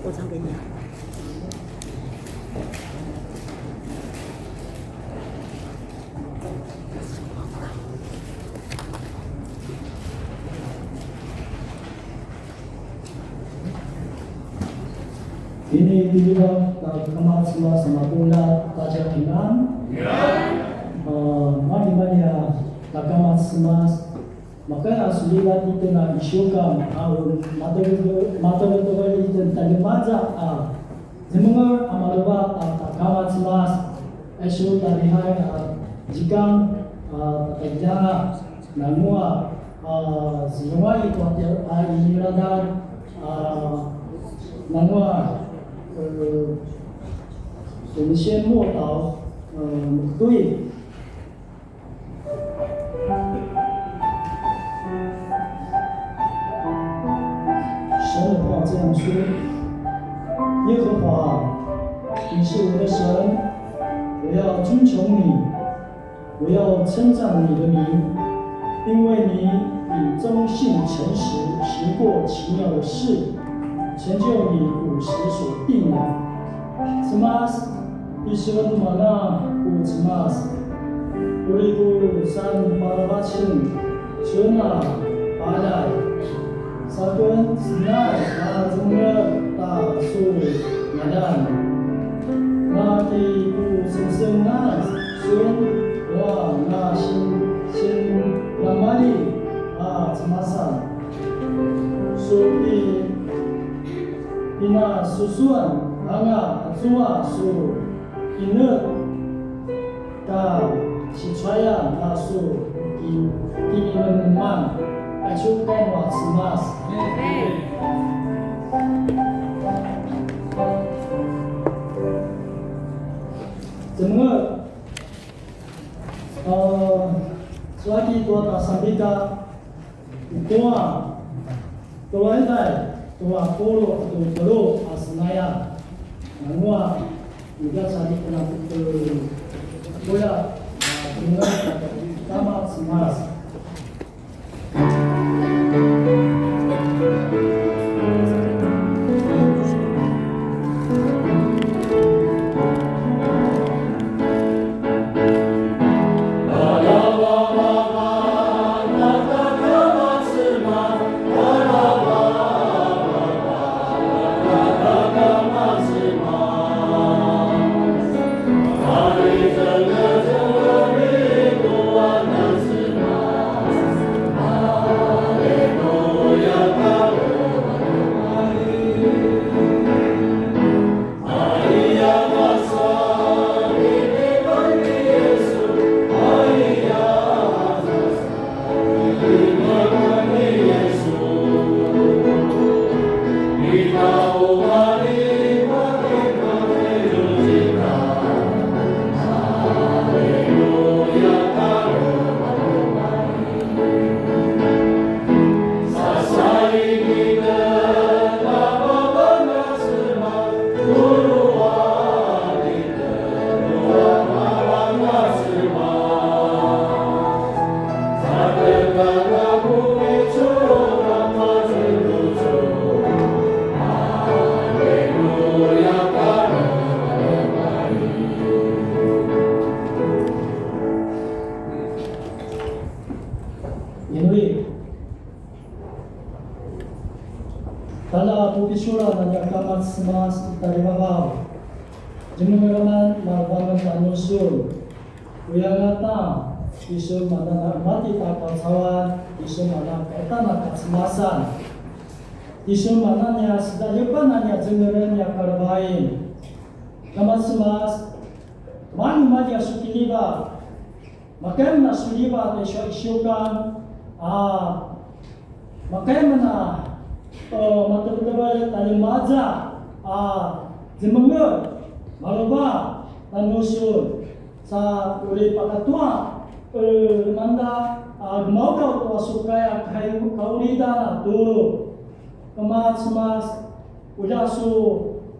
我唱给你啊。Ini juga kemarin semua sama pula baca Quran. Mari ya kamaran semua maka sulibat itu na isyukan mata betul itu tadi baca semoga amalba kamaran semua isyuk tadi hai jika kerja namua semua itu ini berada namua 我们先默祷，对。神的话这样说：耶和华，你是我的神，我要尊崇你，我要称赞你的名，因为你以忠信诚实行过奇妙的事。 成就你古时所定的。Semas isun mana ku semas. Uriku san parabachin suna padai. Sabun senai azumnya ta su nadan. Nati ku sensengan sun wa na sin namali semasan. Supi ina susuan anga azua su ina ka sichaya na su ini meneman acukan wa semas semua selagi tua tak sampika tua ini tua polo atau polo asnaya namua juga tadi kena bola dengan kama semas Tala pupicura na kamat semas taribabaw. Jumuraman marbangan tanusul. Uyangata isu mana mati takatsawan isu mana etana katsemasan. Isu mana nya sedayupan nya jumuran nya karbain. Kamat semas mani mani asukiliba. Makan na suliba te isyukan makan na matutubal tali maja jemenga maluba tanusul sa uri pakatua manda mau kau tua sukaya kayu kaulida tu kemat semas ujasu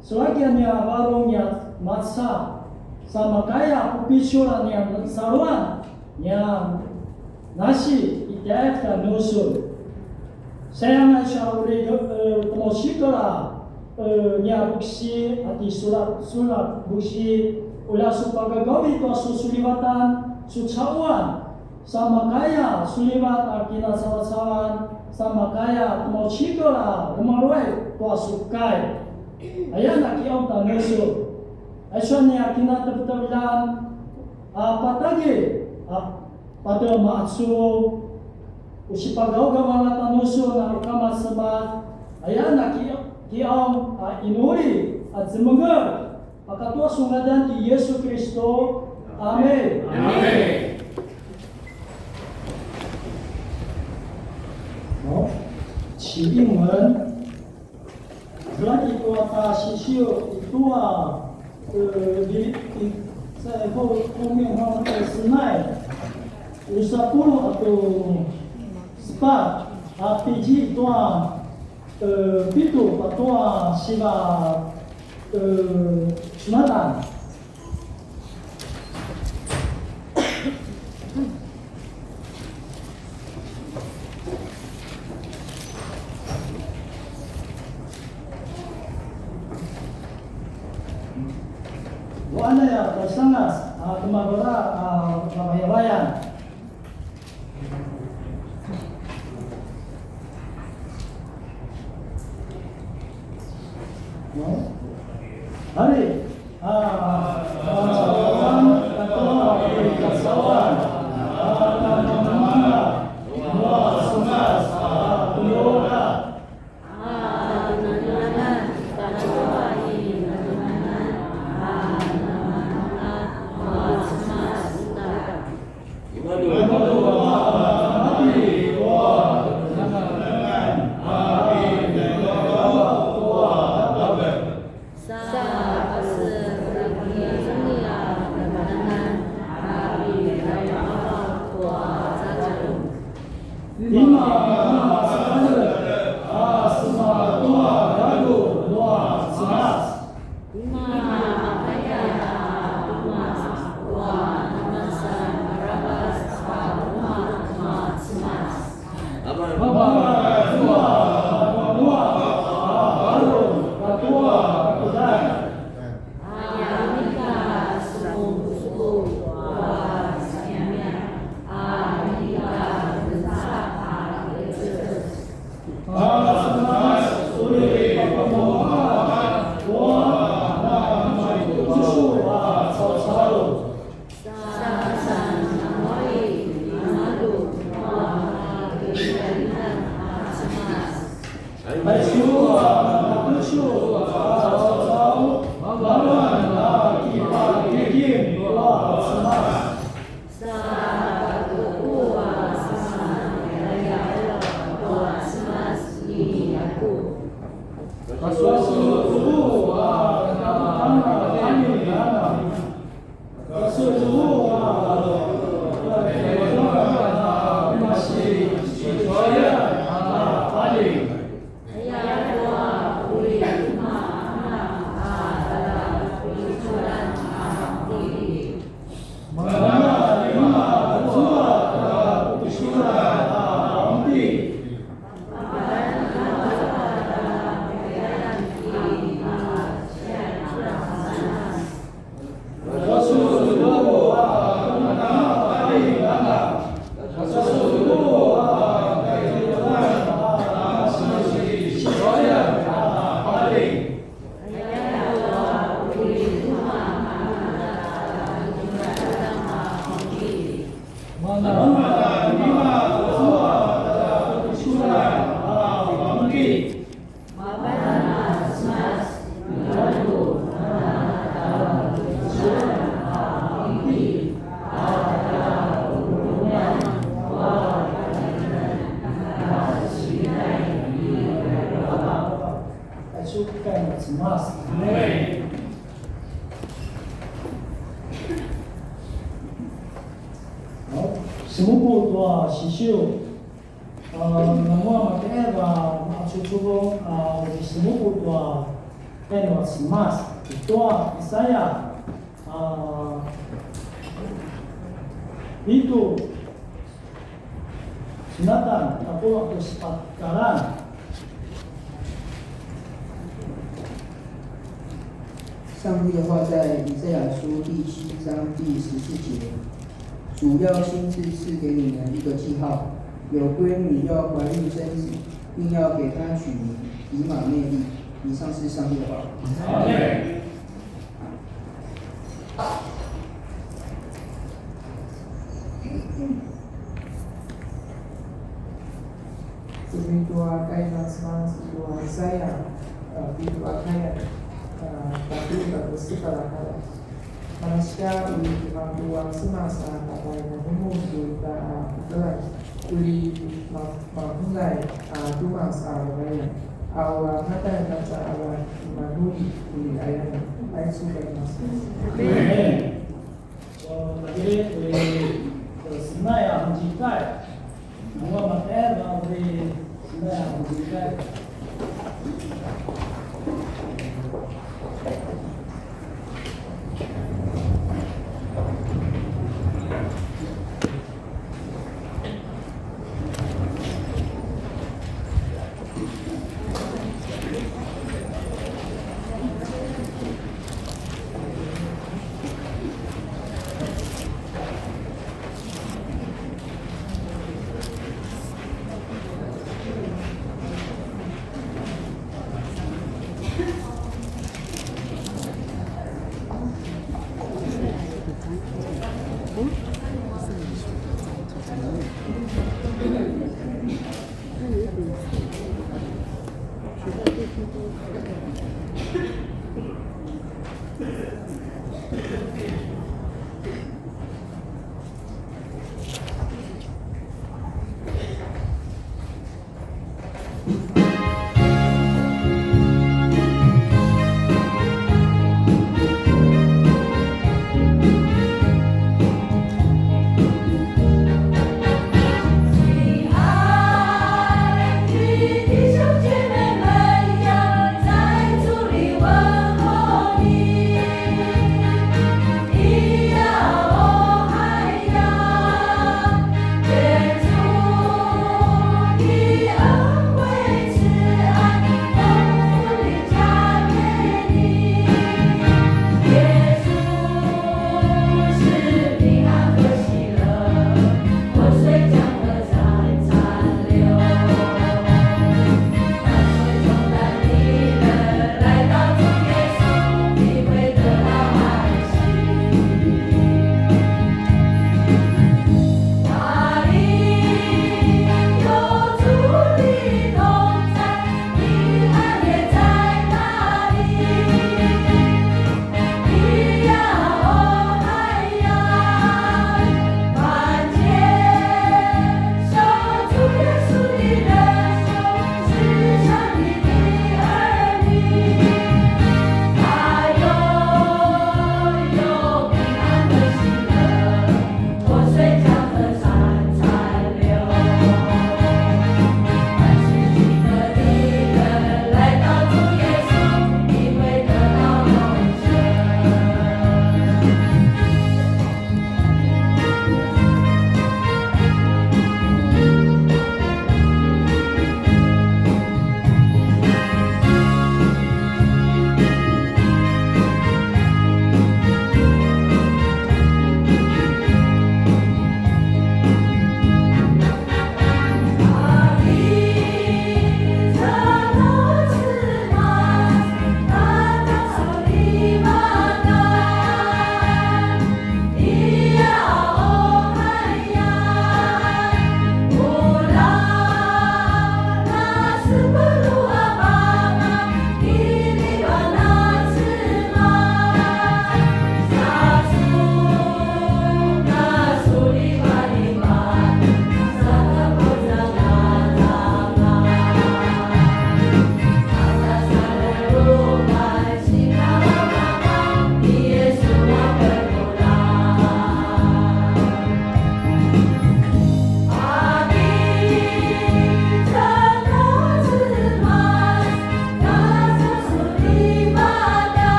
selagiannya warungnya matsa sama kaya upisura yang saruan yang nasi itek tanusul saya nak syawuri kemosikala nya buksi ati surat buksi ulah supaya gawi to susulibatan sucawan sama kaya sulibat akina sawan-sawan sama kaya mau chikola umaroi to sukai ayana kiam ta nesu aishanya akina tebetulan patagi pada maatsu usipagaw gamala tanuso na ukama sabat ayana kiam inuri at zimagar pakatua sungadan ti Yesu Kristo. Amen. Amen. Ci英文，让一个大西修一多在后面放的是奈，10 atau sepat RPG tua pitu patua siba sunatan. Wala ya tersangas tumagora mabayabayan. Hari kasawan kasawan sungas tuyoga Semupu tua sisiu, nama makanya cukup di semupu tua kan semas tua saya itu sunatan atau sepakaran 上帝的话在以赛亚书第7章第14节，主要亲自赐给你们一个记号，有闺女要怀孕生子，并要给她取名以马内利。以上是上帝的话。阿门。Demi doa kainan semangat doa saya didoakan tapi bagus kepala manusia uli mampuan semasa pada umum kita adalah uli mampuan dua sahaja awal mata mata awal manui uli ayat ayat sudah masuk. Amen. Jadi sebenarnya jika Muhammad beri sebenarnya jika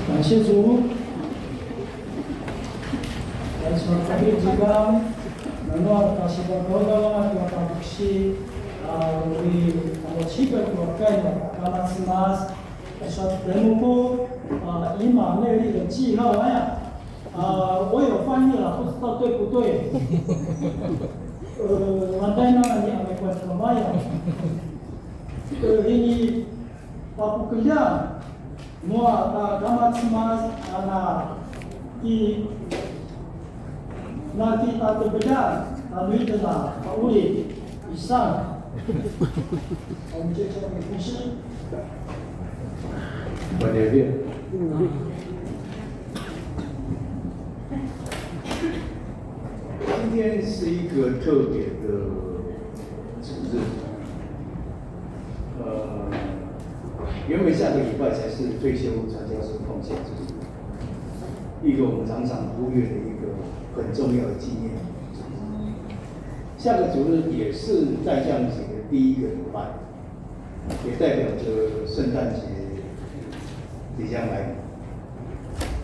感谢主，来从特别时间，能다시 건강한 복시 우리 집을 가까이 가마스마스 그래서 대목고 이 마음의的记号呀我有翻译了，不知道对不对。Madonna ni ame kuat kemaya. Ini papukulian mua ta gamat semas ana i nanti ta terbedan nui tela pauli isan. Om cek cek misi. 我了解。今天是一个特别的主日，原本下个礼拜才是退休传教士奉献主日，一个我们常常忽略的一个很重要的纪念。下个主日也是代降节的第一个礼拜，也代表着圣诞节即将来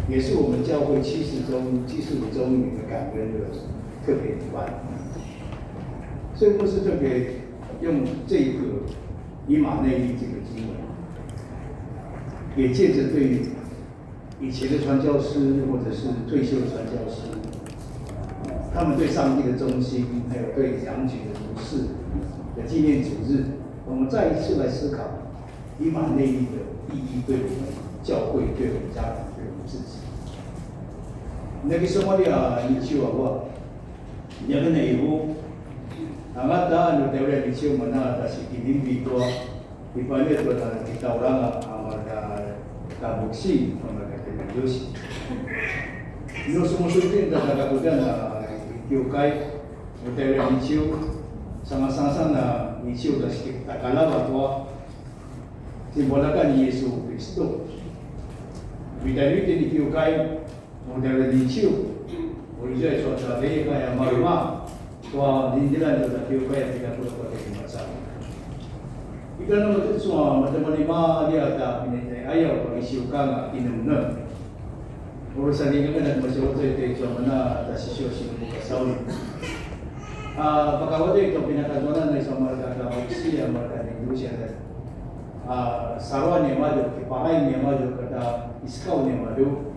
临，也是我们教会75周年的感恩的特别礼拜。所以牧师特别用这个以马内利这个经文，也借着对以前的传教士或者是退休的传教士，他们对上帝的忠心，还有对羊群的服侍的纪念主日，我们再一次来思考以马内利的意义对我们教会、对我们家庭、对我们自己。那个什么的你去我，你要跟那以后，amat dah anu tewle dicium mana dah sikit ini dua, di mana tu dah kita orang amat dah buksi, amat dah terus. Ino semua sudah dah kagudan diukai, tewle dicium, sama-sama na dicium dah sikit tak kalah bahawa simbolakan Yesus Kristus. Bila itu diukai, tewle dicium, boleh suatu hari kaya maruma. Tua dindilan tu dah kira kaya 30 masa. Ikan nama tu semua macam mana dia ada pindah ayam bagi siukan inamna. Urusan ini kan masih waktu itu cuma mana ada siswa buka sauli. Pakawat itu pindah kajuan ni sama ada opsi yang mereka Indonesia ada. Sarwan yang maju, kipakai yang maju, kata iskau yang maju.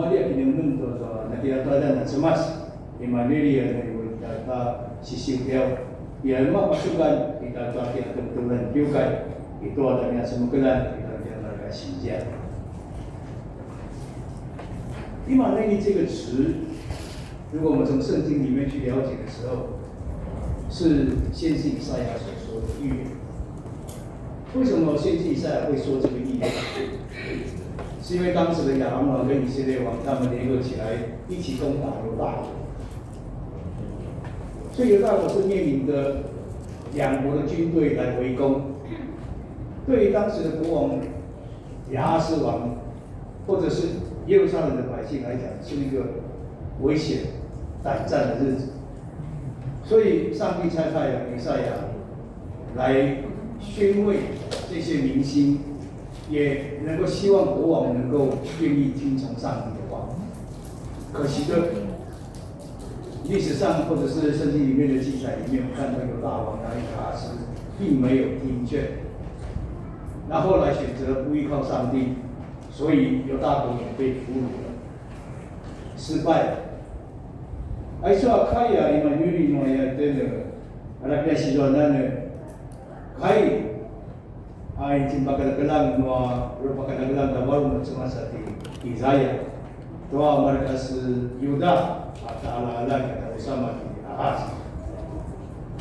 Dia inamna tu nanti ada semas. Imaneria kata sisi beliau, ia lima pasukan kita tuan kita kebetulan juga itu adanya semuanya kita mereka新疆。以马内利这个词，如果我们从圣经里面去了解的时候，是先知以赛亚所说的预言。为什么先知以赛亚会说这个预言？是因为当时的亚兰王跟以色列王他们联合起来一起攻打犹大国。所以犹大国是面临着两国的军队来围攻。对于当时的国王亚哈斯王，或者是耶路撒冷的百姓来讲，是一个危险、胆战的日子。所以上帝差派了以赛亚来宣慰这些民心，也能够希望国王能够愿意听从上帝的话。可惜的。历史上或者是圣经里面的记载里面，我看到犹大王亚哈斯并没有听劝，那后来选择不依靠上帝，所以犹大国也被俘虏了，失败了。而且开呀，因为女人嘛也真的，阿拉边时候呢，开，已经把个gelang no，如果把个gelang dah baru macam masa di Israel，doa mereka是Yuda。Ta'ala kata bersama di Ahaz.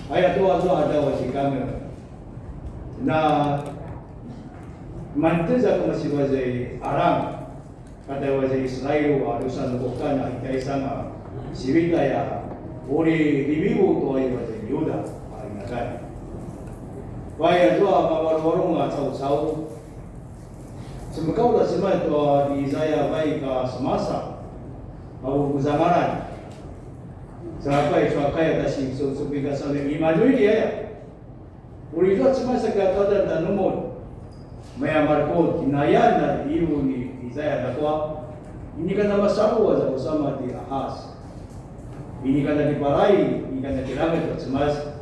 Ayat doa ada wajibnya. Na mantiza kama si wazai Aram kata wazai Israel wa dosan bukan itai sama sirita ya ori dibibu to ay wazai Yuda ingatkan. Waya doa kawarong cau-cau. Semekau dah semai doa di Isaiah baik semasa au zamanan. Sampai suakai atas isu supaya sampai imanu dia ya. Urido cuma segala dan umur. Maya Marco, Kinayana, Iuni, Isaiah Daqua, ini kan nama Sabu sa usama di Ahas. Ini kan di Parai, ini kan di Langit Semas,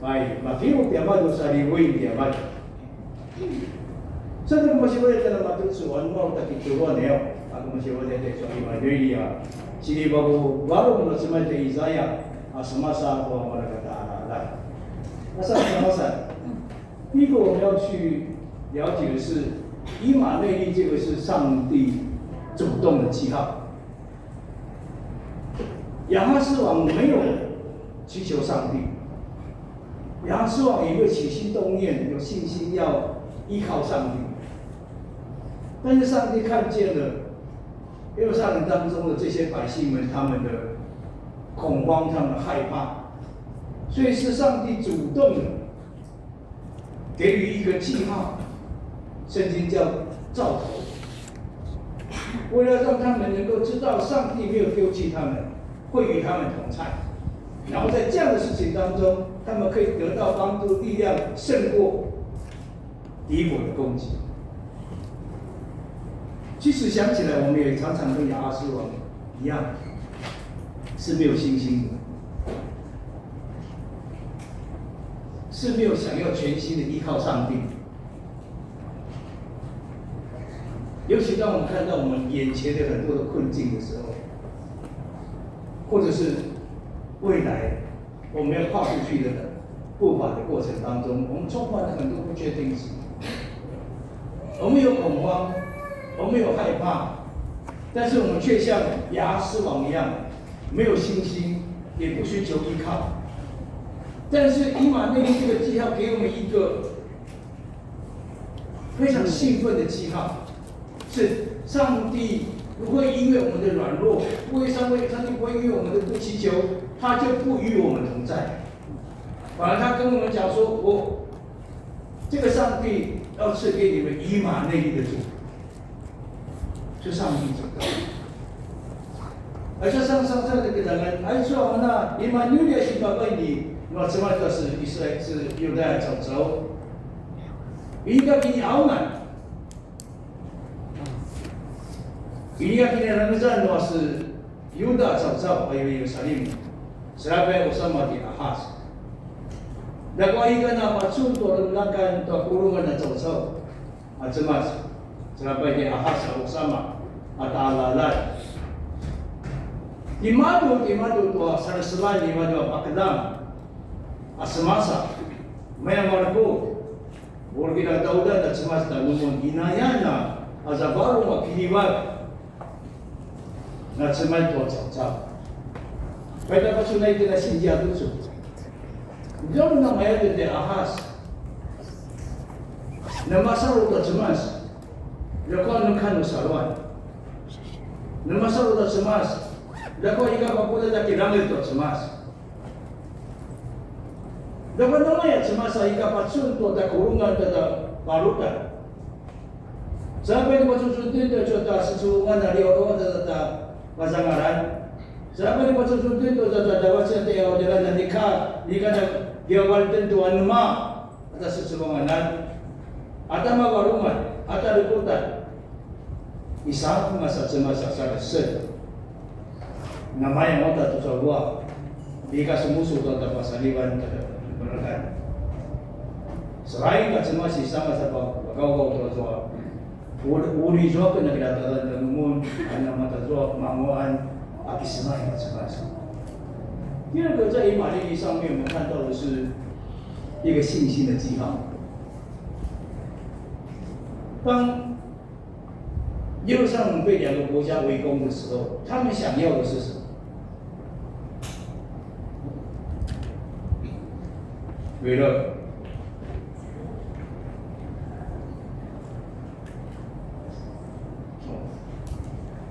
baik, makimu tiamado sa riwin tiamado. Sa ito masih boleh dalam matur suan mau tak kituan ya, aku masih boleh tak soal Imadelia. Sini baru baru menurut di Isaiah, semasa aku mereka tak. 那上什么伞？第一个我们要去了解的是，以马内利这个是上帝主动的记号。亚哈斯王没有祈求上帝，亚哈斯王有一个起心动念，有信心要依靠上帝，但是上帝看见了耶路撒冷当中的这些百姓们，他们的恐慌，他们的害怕。 所以是上帝主动的给予一个记号，圣经叫兆头，为了让他们能够知道上帝没有丢弃他们，会与他们同在，然后在这样的事情当中，他们可以得到帮助、力量，胜过敌国的攻击。其实想起来，我们也常常跟亚哈斯王一样，是没有信心的。 是没有想要全心的依靠上帝，尤其当我们看到我们眼前的很多的困境的时候，或者是未来我们要跨出去的步伐的过程当中，我们充满了很多不确定性，我们有恐慌，我们有害怕，但是我们却像亚哈斯王一样，没有信心，也不寻求依靠。 但是以马内利这个记号给我们一个非常兴奋的记号，是上帝不会因为我们的软弱，上帝不会因为我们的不祈求，他就不与我们同在。反而他跟我们讲说，这个上帝要赐给你们以马内利的主，是上帝讲的。而且上这个人，而说那以马内利是宝贝你。 那这么就是以色列是犹太走走，应该给你傲慢，应该给你人战那是犹大走走，还有耶路撒冷，Serabai Osama di Ahas. Dakwah ikan apa sun turunkan to kurungan na走走，怎么Serabai di Ahas Osama atalalat. Imadu to saraslan imadu pakdam. Asemasa, Mayamarapo, Burkina Dauda dan semasa lumon inayana, azabaru makiliwag, na semai to cao. Pada pasunay kita sinja tuso. Diyon na mayroon de Ahas. Na masaro to semas. Lako nung kanu sarwan. Na masaro to semas. Lako ika papuda da kirangil to semas. Dapat namanya semasa ika patsun tu ada kurungan ada barutan. Sampai di patsun itu ada sesuatu dari orang ada pasangan. Sampai di patsun itu ada wajah dia orang yang nikah dia walten tuan rumah ada sesuatu ada mawarungan ada rebutan. Isah masa semasa saya namanya orang tu sebuah jika semusuh tu ada pasaliwan berkat. Selain semua sisa masa kau tu uri jawab kena kita dalam umum anak mata jawab mamuan akisma yang semasa. 第二个，在以马内利上面，我们看到的是一个信心的记号。当耶路撒冷被两个国家围攻的时候，他们想要的是什么？ 为了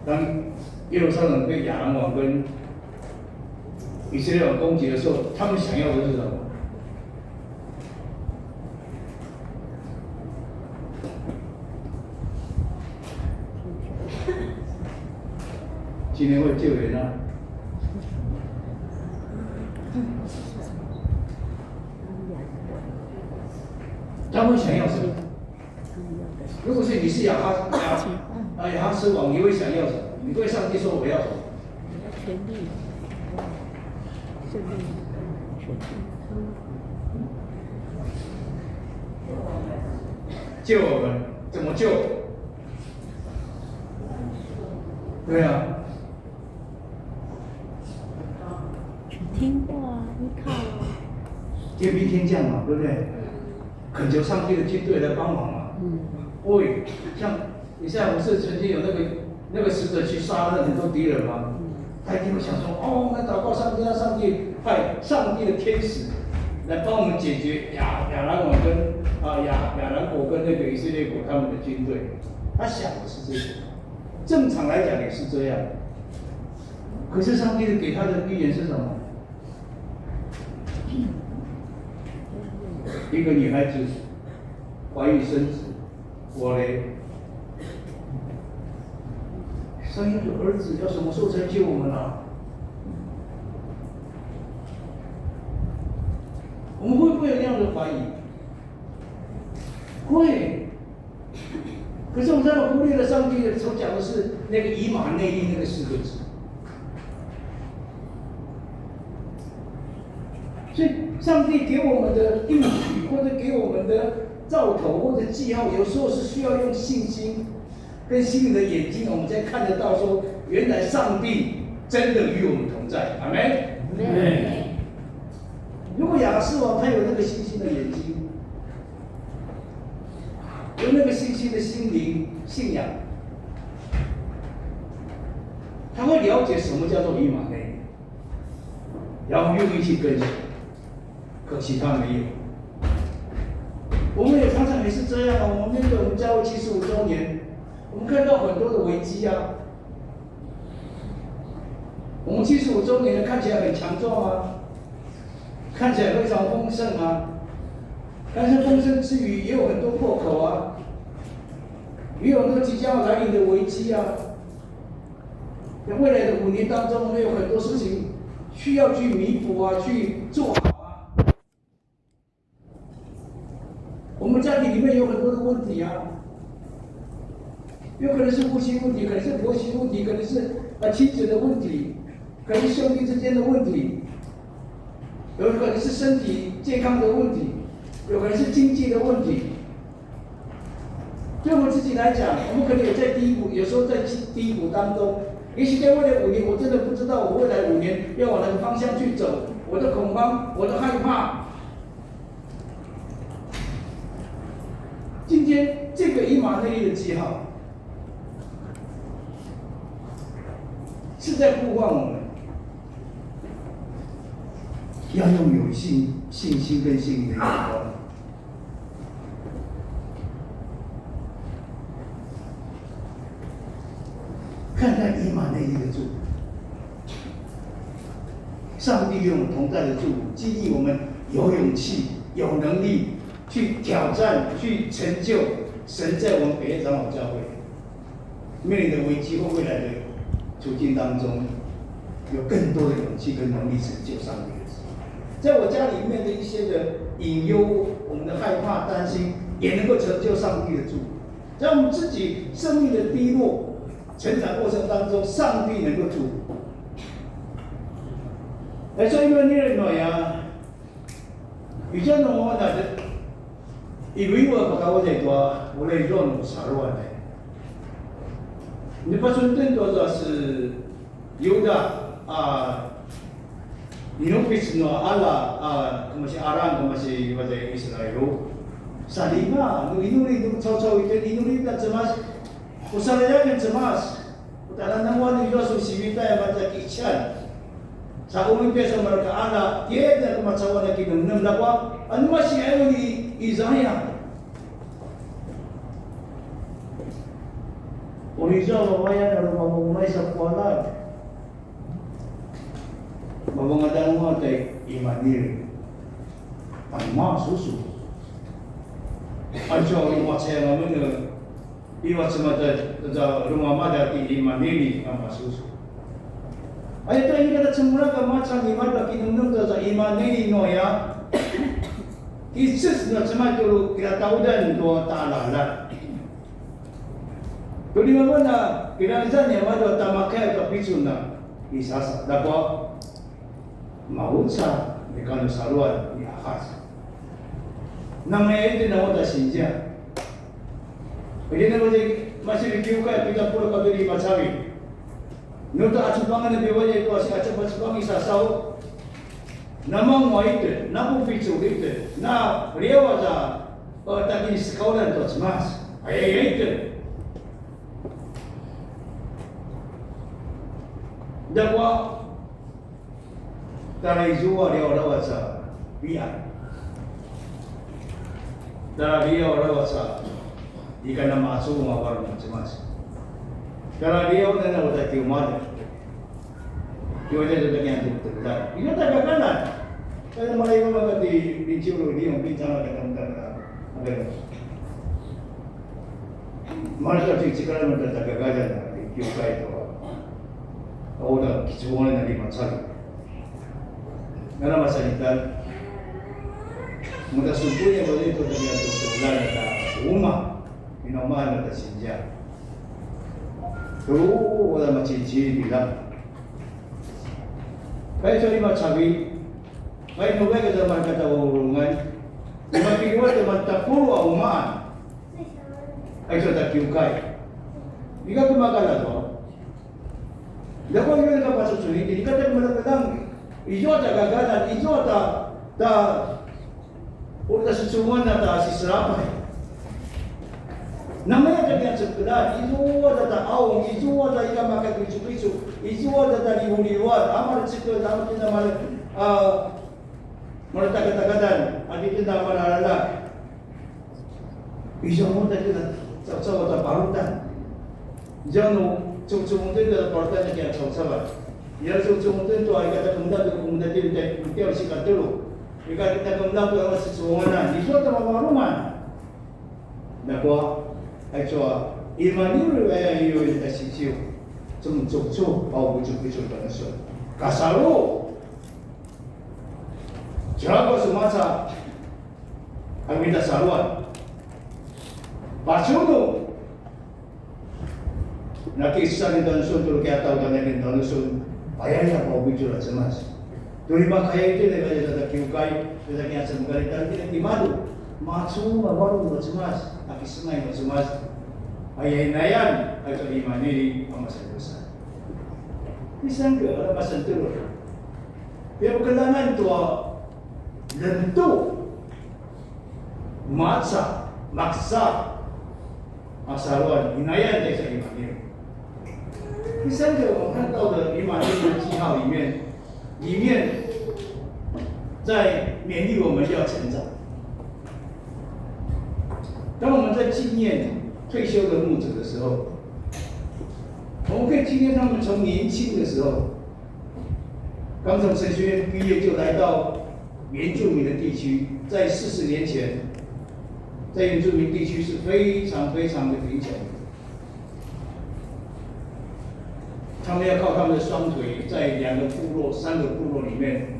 当耶路撒冷被亚兰王跟以色列王攻击的时候，他们想要的是什么？今天会救人啊！ 他们想要什么？如果是你是亚哈斯王，你会想要什么？你对上帝说我要什么？权力，胜利，权力。救我们，怎么救？对啊，听话，依靠。天兵天将嘛，对不对？恳求上帝的军队来帮忙嘛。喂，像你像不是曾经有那个使者去杀了很多敌人吗？他一定会想说，哦，那祷告上帝，让上帝派上帝的天使来帮我们解决亚兰王跟亚兰国跟那个以色列国他们的军队。他想的是这个，正常来讲也是这样。可是上帝给他的预言是什么？一个女孩子怀孕生子，我嘞生一个儿子，要什么时候才救我们啊？我们会不会有那样的怀疑？会。可是我们在忽略了上帝所讲的是那个以马内利那个4个字。所以，上帝给我们的应许，或者给我们的兆头或者记号，有时候是需要用信心跟心灵的眼睛，我们才看得到说，原来上帝真的与我们同在。阿们。如果亚哈斯王他有那个信心的眼睛，有那个信心的心灵信仰，他会了解什么叫做以马内利，然后愿意去跟随。可惜他没有。我们也常常也是这样啊。我们面对我们教会75周年，我们看到很多的危机啊。我们75周年看起来很强壮啊，看起来非常丰盛啊，但是丰盛之余也有很多破口啊，也有很多即将要来临的危机啊。在未来的5年当中，我们有很多事情需要去弥补啊，去做好。我们家庭里面有很多的问题啊，有可能是夫妻问题，可能是婆媳问题，可能是妻子的问题，可能是兄弟之间的问题，有可能是身体健康的问题，有可能是经济的问题。对我们自己来讲，我们可能也在低谷，有时候在低谷当中，也许在未来5年，我真的不知道我未来5年要往哪个方向去走，我的恐慌，我的害怕。今天这个以马内利的记号，是在呼唤我们，要用有信心跟信灵的眼光，看待以马内利的祝福。上帝与我们同在的祝福，激励我们有勇气、有能力。去挑战，去成就神在我们北夜长老教会面临的危机或未来的处境当中，有更多的勇气跟能力成就上帝的旨意。在我家里面的一些的隐忧，我们的害怕、担心，也能够成就上帝的祝福。在我们自己生命的低落、成长过程当中，上帝能够祝福。所以因为那个诺呀，以前呢我那的。Ibu-ibu apa kau tua mulai ron saruan eh. Ini pasuntin tu adalah Yuda inupis no ala kemasih arang kemasih pada Israel. Salima inuri itu cau-cau itu inuri tak cemas. Usalanya kan cemas. Utalan nawan itu susibita yang baca kichan. Sa umipesa mereka ala tiada kemacawan lagi enam dakwa anu masih ayo di Isaiah. Original lumayan kalau mamumulay sa kuwalan. Mabangadang mo tay imanir. Ang susu. Ajo rumah saya mana? Iwat semata rumah mada di imaniri ang susu. Ay ito yung kata semula ka macam iman bagi nung sa imaniri no ya. Isus na sama dulu kita tahu dan dua ta'ala. Tuli mo na kinalisan niya mo tamakay to pisun na isasa. Dako maunsa di kanu saruan di akas. Namanya itu nama dah sinja. Jadi nama dia masih dikiukai kita pula kau di macawi. Nuta acupangan lebih banyak itu asyik acupan isasau. Nama mau itu, nama picu itu, na riawaza tadi sekolah tu semas. Ayah itu. Dakwa dari Zua dia orang wasa biar. Dari dia orang wasa jika nama masuk mawar macam-macam. Kalau dia orang nak buat kiuman, dia jadi yang terdekat. Ini tak kekanan. Kalau mulai orang di curu dia mungkin jangan ada. Mereka cakap mereka tak kekanan di kiukai itu. Orang kicuan yang macam. Karena masa itu, mudah subuhnya boleh itu terlihat tertular ada rumah, minuman ada senja. Tu orang macam ciri bilang, baik cari macam ni, baik nubai ke zaman kata urungan, lima kilo zaman tak puluh rumah, baik sudah kiukai, jika tu makan apa? Dapat juga pasal suri, jadi kata kadang-kadang ijo ada gagalan, ijo ada udah sesuatu ada sisrapai. Namanya jadi yang sekedar, ijo ada awang, ijo ada ikan makan picu-picu, ijo ada dari luar, amal sekedar dalam kita mereka kata-kata, adik kita malah ijo mau tadi sama ada parutan, jangan cuma itu adalah pertanyaan yang sama. Ya cuma itu ayat kata kemudian dia harus ikat dulu. Jika kita kemudian tu harus sesuatu itu adalah makluman. Dakwa, actual iman itu yang kita sisiu, cuma au bujuk pada so. Kasaru, jaga semasa, kami dah saruan. Pasunu. Nakisah ni tansun tu kaya tahu tanya ni tansun payahnya kau bicara cemas. Terima kaya itu dia kaya tadi kiukai, dia kaya semgari tadi dia madu, macu baru cemas, tapi semai cemas. Ayah nayan, atau iman ini amat besar. Disangka ada pasal tu. Dia berkelangan tua lentu, maksa, asaruan inayan dia saya iman ini. 第三个，我们看到的以马内利的记号里面在勉励我们要成长。当我们在纪念退休的牧者的时候，我们可以纪念他们从年轻的时候，刚从神学院毕业就来到原住民的地区，在40年前，在原住民地区是非常的贫穷。 他们要靠他们的双腿，在2个部落、3个部落里面，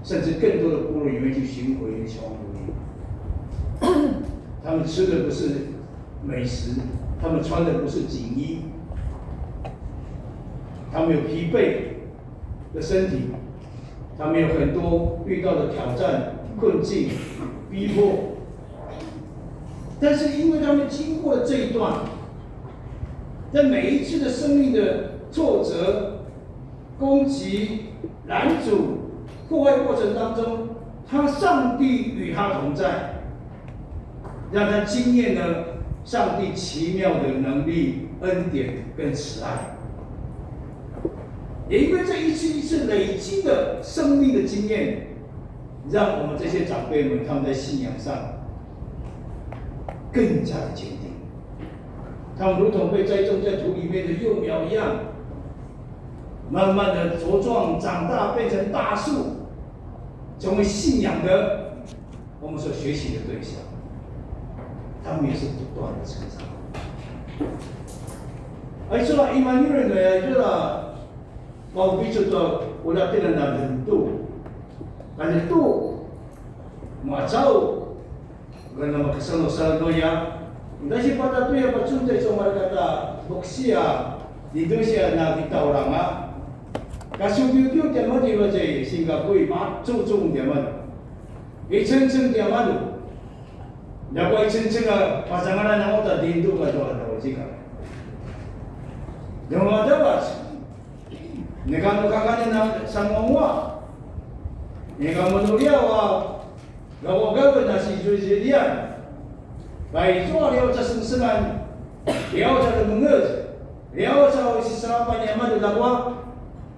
甚至更多的部落里面去巡回求奴役。他们吃的不是美食，他们穿的不是锦衣，他们有疲惫的身体，他们有很多遇到的挑战、困境、逼迫。但是因为他们经过了这一段，在每一次的生命的 挫折、攻击、拦阻、破坏过程当中，上帝与他同在，让他经验了上帝奇妙的能力、恩典跟慈爱。也因为这一次一次累积的生命的经验，让我们这些长辈们他们在信仰上更加的坚定。他们如同被栽种在土里面的幼苗一样。 慢慢的茁壮长大，变成大树，成为信仰的我们所学习的对象。他们也是不断的成长。而说到伊曼纽尔呢，就是我比如说我那对人的程度，但是度马超，跟那么克什诺萨诺亚， Dahil pada tu yang bersuntai sama kata boksia, Indonesia nak kita orang kasu biu dia mana dia macam Singapura, macam dia mana, icen dia mana, dapat icen pasangan anak kita di Indo kata ada jika, dia mana dapat, negara kakaknya nak semua, negara manusia gawa nasi jadian. Baik itu dia macam senang, dia macam mengerti, dia macam seserapan yang madu lakwa,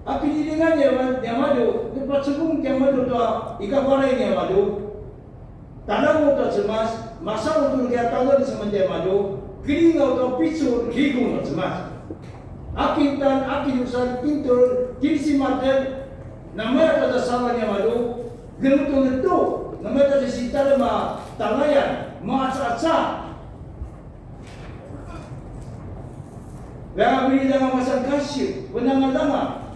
api di dengan yang madu, lepas sebelum yang madu tu ikan goreng yang madu, tanah tu cemas, masa untuk dia tahu sama dia madu, kering atau picu higung cemas, api usah pintu, kiri si mata, namanya tu sama yang madu, gelutu, namanya tu si tarma tangayan. Masa-masa Gaya beri dengan masa kasih Benang-benang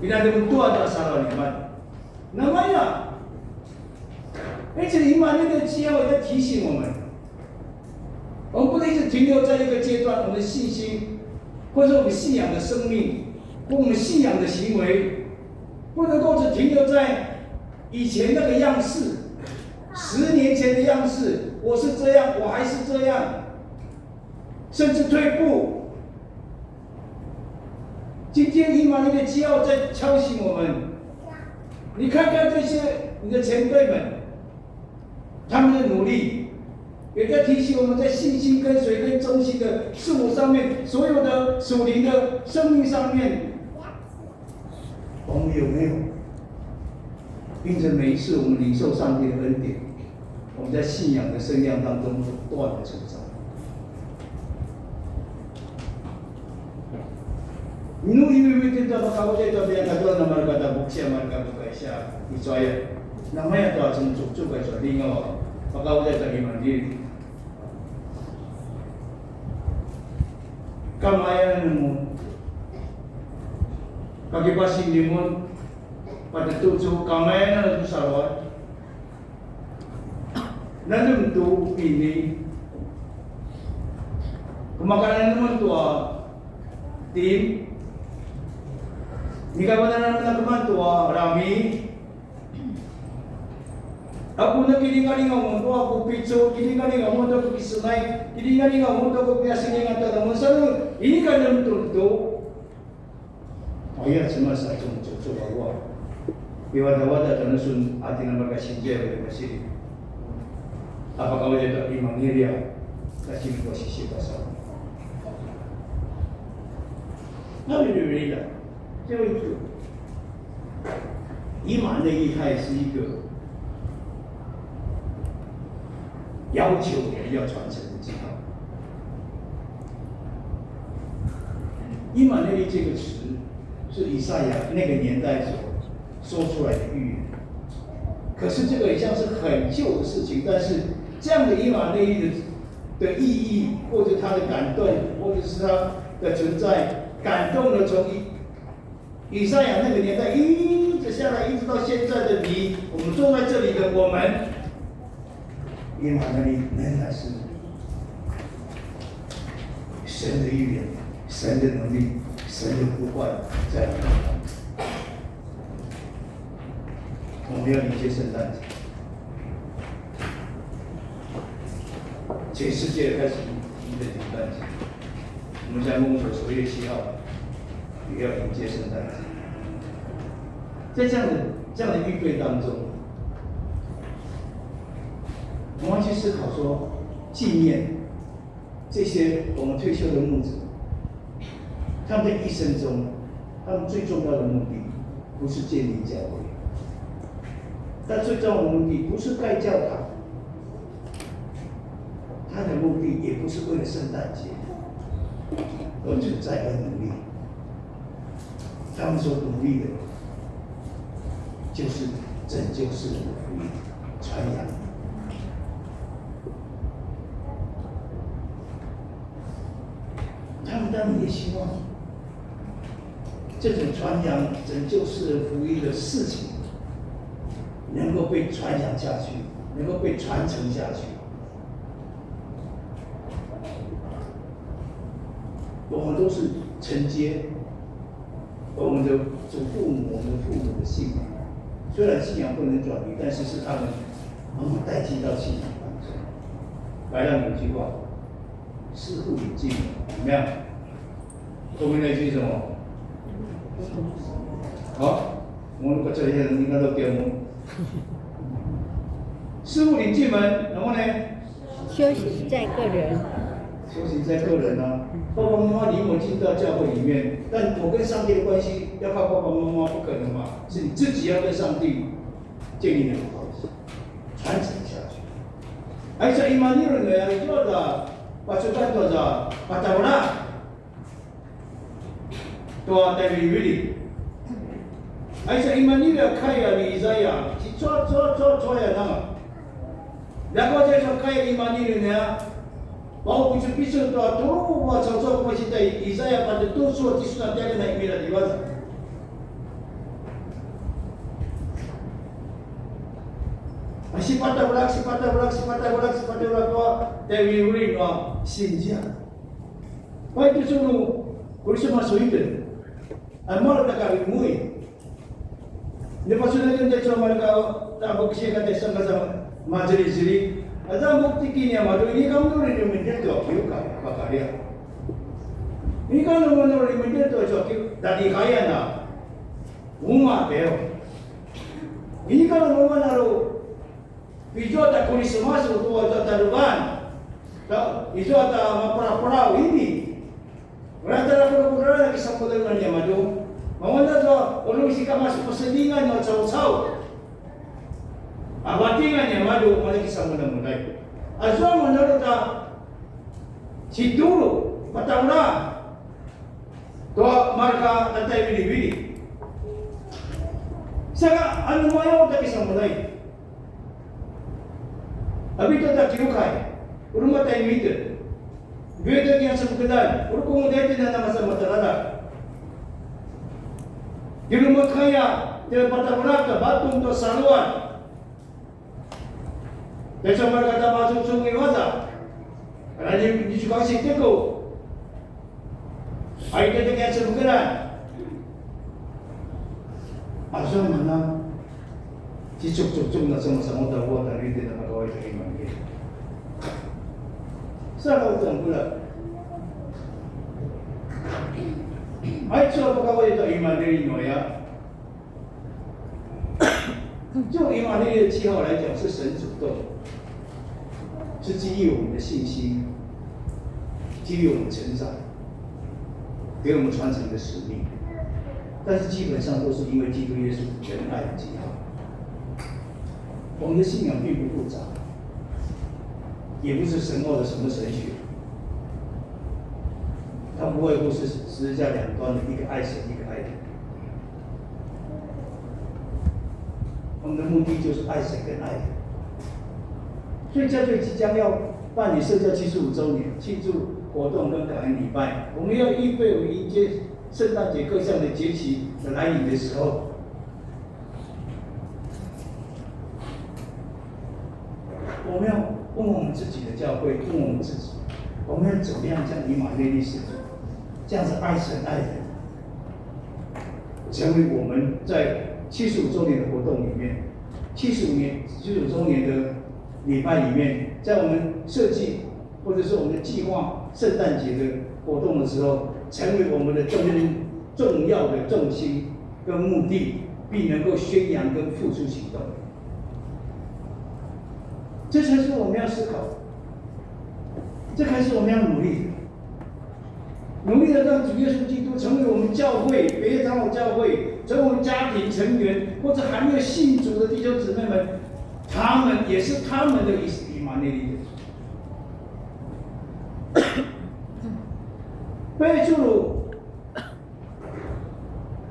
Tidak ada bentuk ada salah iman Namanya这个iman ini dia在提醒我们我们不能一直停留在一个阶段我们的信心或者我们信仰的生命或我们信仰的行为不能够只停留在以前那个样式10年前的样式，我是这样，我还是这样，甚至退步。今天以马内利基要在敲醒我们，你看看这些你的前辈们，他们的努力，也在提醒我们在信心跟随跟忠心的事物上面，所有的属灵的生命上面，我们有没有？并且每一次我们领受上帝的恩典，我们在信仰的生量当中不断的成长。Minu iwiwitin ta makawajay ta biya katuan na maragata buksya maragata kaisya iswaya. Namaya ta sumsuksu kaisya lingaw makawajay ta himandiri. Kamayan mo kagipasin limon pada tujuh kamayan na itu sarwan. Nanti tu ini kemakanan naman tua tim. Jika benar benar teman tua rami, aku nak kini-kini ngomong tua aku picu, kini-kini ngomong tua aku pisunai, kini-kini ngomong tua aku biasanya ngata ngomong selalu ini kan yang tentu. Ayat semasa cuma bawa. Iwada-wada dan sun hati nama kasih dia oleh masjid. Apa kau jadi imam Niria kasih posisi pasal? Nabi berilah. 这位主，以马内利它也是一个要求我们要传承的记号。以马内利这个词是以赛亚那个年代所说出来的预言，可是这个也像是很旧的事情，但是这样的以马内利的意义，或者它的感动，或者是它的存在，感动了从以赛亚那个年代一直下来，一直到现在的你，我们坐在这里的我们，以马内利仍然是神的预言、神的能力、神的呼唤在我们当中。我们要迎接圣诞节，全世界开始迎接圣诞节。我们在蒙所9月7号也要迎接圣诞节。在这样的预备当中，我们要去思考说，纪念这些我们退休的牧者，他们的一生中，他们最重要的目的不是建立教会，但最重要的目的不是盖教堂，他的目的也不是为了圣诞节，而是在努力。他们所努力的，就是拯救世人的福音，传扬。他们当然也希望这种传扬、拯救世人福音的事情，能够被传扬下去，能够被传承下去。我们都是承接我们的祖父母、我们的父母的信仰。虽然信仰不能转移，但是是他们把我们带进到信仰当中。来让有一句话：师父领进门，怎么样？后面那句什么？好，我们这些人应该都给我们。师父领进门，然后呢？修行在个人。修行在个人啊，爸爸妈妈领我进到教会里面，但我跟上帝的关系要靠爸爸妈妈不可能嘛，是你自己要跟上帝建立那个关系，传承下去。Aisyah imani orang yang itu ada pasukan tu ada patahula, tua terwili. Aisyah imani dia kaya di Isaiah, cua ya nama. Dah kau jadi kaya imani dia, bawa pisu tu turun buat cocok macam tu Isaiah pada tu surat Islam dia kena imani di mana. Sifat berak tua terwili tua sinja. Baik itu suruh kursi masuk itu. Amal tak kami mui. Lepas itu nanti cuma mereka tak berkesi kata sama-sama majlis ini. Ada bukti kini amadu ini kamu boleh diminta tu kiu kaya apa dia. Ini kalau mana boleh diminta tu kiu dari kaya na rumah dia. Ini kalau mana lalu Ijo ada kulis masuk tu ada taruhan, ijo ada mapura-pura ini. Rata pura-pura lagi sampai dengan dia madu. Mawanda tu orang isika masuk perselingan yang cau-cau. Abatingan yang madu malaki sampai dengan mulai. Azwa menurut tak si dulu pataulah tu marka nanti bili-bili. Saka anu mayo tak bisa mulai. अभी तो तक क्यों खाए उर्मा टाइम ही थे वेद के अंश मुकदर उनको मुझे ना मसा मतरादा जिन मुखाया तेरे पता बना का बात तुम तो सालुआन जैसे मर कथा बाजू सुनने वाला राजी जिसको सीखते को आई के अंश मुकदर आशा मना cicuk-cicuk na sama-sama dawa dari dia nak kawai dari mana? Salah utang pula. Ai cuba kawai itu iman dari Noya. 就以马内利的记号来讲，是神主动，是激励我们的信心，激励我们成长，给我们传承的使命。但是基本上都是因为基督耶稣仁爱的记号。我们的信仰并不复杂，也不是深奥的什么神学，它不外乎是十字架两端的一个爱神，一个爱人。我们的目的就是爱神跟爱人。所以教会即将要办理社教75周年庆祝活动跟感恩礼拜，我们要预备为迎接圣诞节各项的节期的来临的时候。我们要问我们自己的教会，问我们自己，我们要怎么样将以马内利使徒，这样子爱神爱人，成为我们在75周年的活动里面，75周年的礼拜里面，在我们设计或者是我们的计划圣诞节的活动的时候，成为我们的重要的重心跟目的，并能够宣扬跟付出行动。这才是我们要思考，这才是我们要努力的，努力的让主耶稣基督成为我们教会北夜长老教会，成为我们家庭成员，或者还没有信主的弟兄姊妹们，他们也是他们的以马内利的。贝主鲁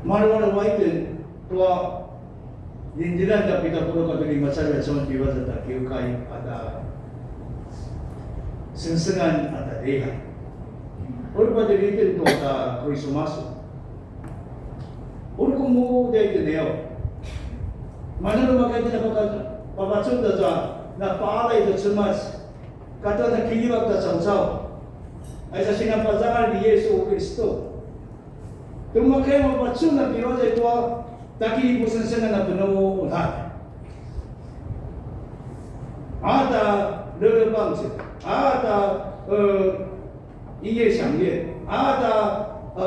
马尔瓦的外等多。Lindilan tapi tak perlu kata lima cara macam tiba tak kiukai ada sensengan ada rehat. Orang pada itu ada Krismas. Orang kamu dia itu neo. Mana rumah kita nak pabacun dah nak palai itu Krismas. Kata nak kini waktu cancau. ay sa sinampasangan ni Yesu Kristo. Tumakay mapatsun na piro sa ito, takibusan sa na puno lahat. Ada lelebang siya, ada iye siyangye, ada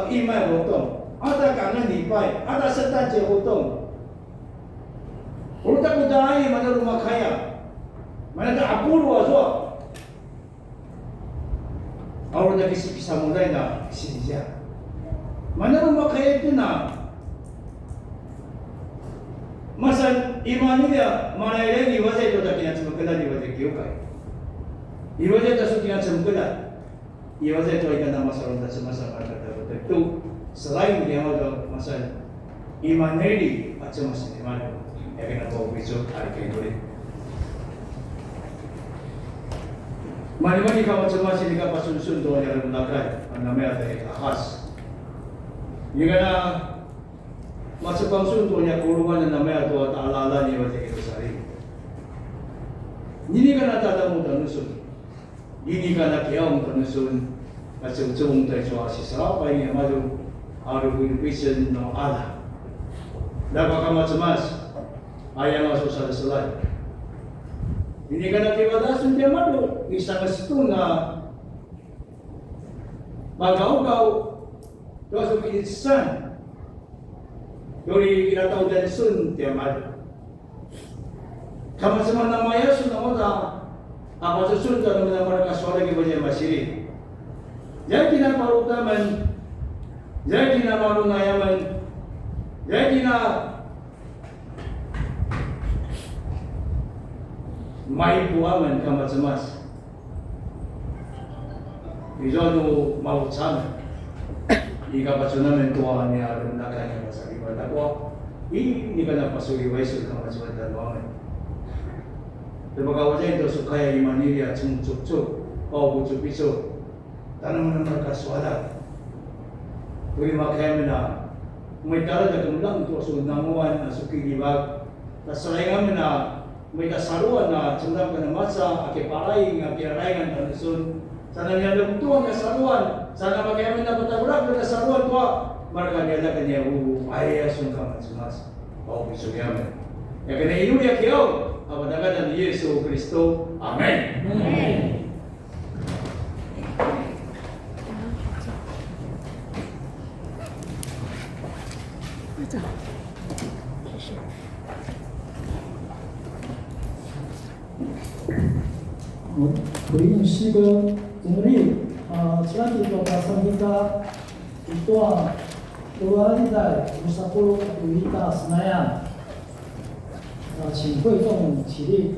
imay hotong, ada kangen lipay, ada setanje hotong. Urutak udai mana rumah kaya, mana tak apur waso. Orang dah kisah mulai na sinja. Mana rumah kaya itu na masa iman dia mana yang di wajah itu tak kena sempurna di wajah kau kai. Di wajah tak suka sempurna. Di wajah itu ikan nama seorang tak semasa kata itu selain dia ada masa iman ini macam masih iman. Ya kena tahu besok hari kini. Mani-mani kau macam masih di kapal sun-sun tu yang melakai, namanya ada khas. Jika na masuk pangsun tu yang kuruan namanya tu ala-ala ni macam itu sari. Ini kan ada tamu tanusun, ini kan ada kiam tanusun, macam cung tercuali siapa ini macam haru vision no ala. Dapat kamu cemas, ayam masuk selesai. Ini kan ada ibadasun dia madu, bisa kesetun na bagau-gau. Doa suki insan, dori kita tahu dari sun tiap ada. Kamu semua nama Yesus nama dah, apa sesun tu nama mereka soal lagi banyak masiri. Jadi nak baru taman, jadi nak baru nayaman, jadi nak mai buaman kamu cemas. Izono mau sama. Jika pasunan mentua ni ada nakanya masa ibadah ko, ini kana pasuri waisul kama jawatan waman. Tebaga wajah itu sukaya imaniria cuk-cuk, oh bucu pisu, tanam mereka suara. Kuri makaya mena, mereka ada kemudian untuk sunamuan asuki dibag, tasalaingan mena, mereka saruan na cendam kena masa, ake parai, ake raingan tanusun. Sana niya lumtuang na saruan, sana magkaya na patagulak na saruan tua, marka niya na kanya ayah sungkaman sumas, o pisugyaman. Ya kanya inu ya kiyaw, apadagan ni Yesu Kristo. Amen. Amen.回应诗歌经历지난 기도 pasangita ito dua liday usapul kuita senayan 请会众起立。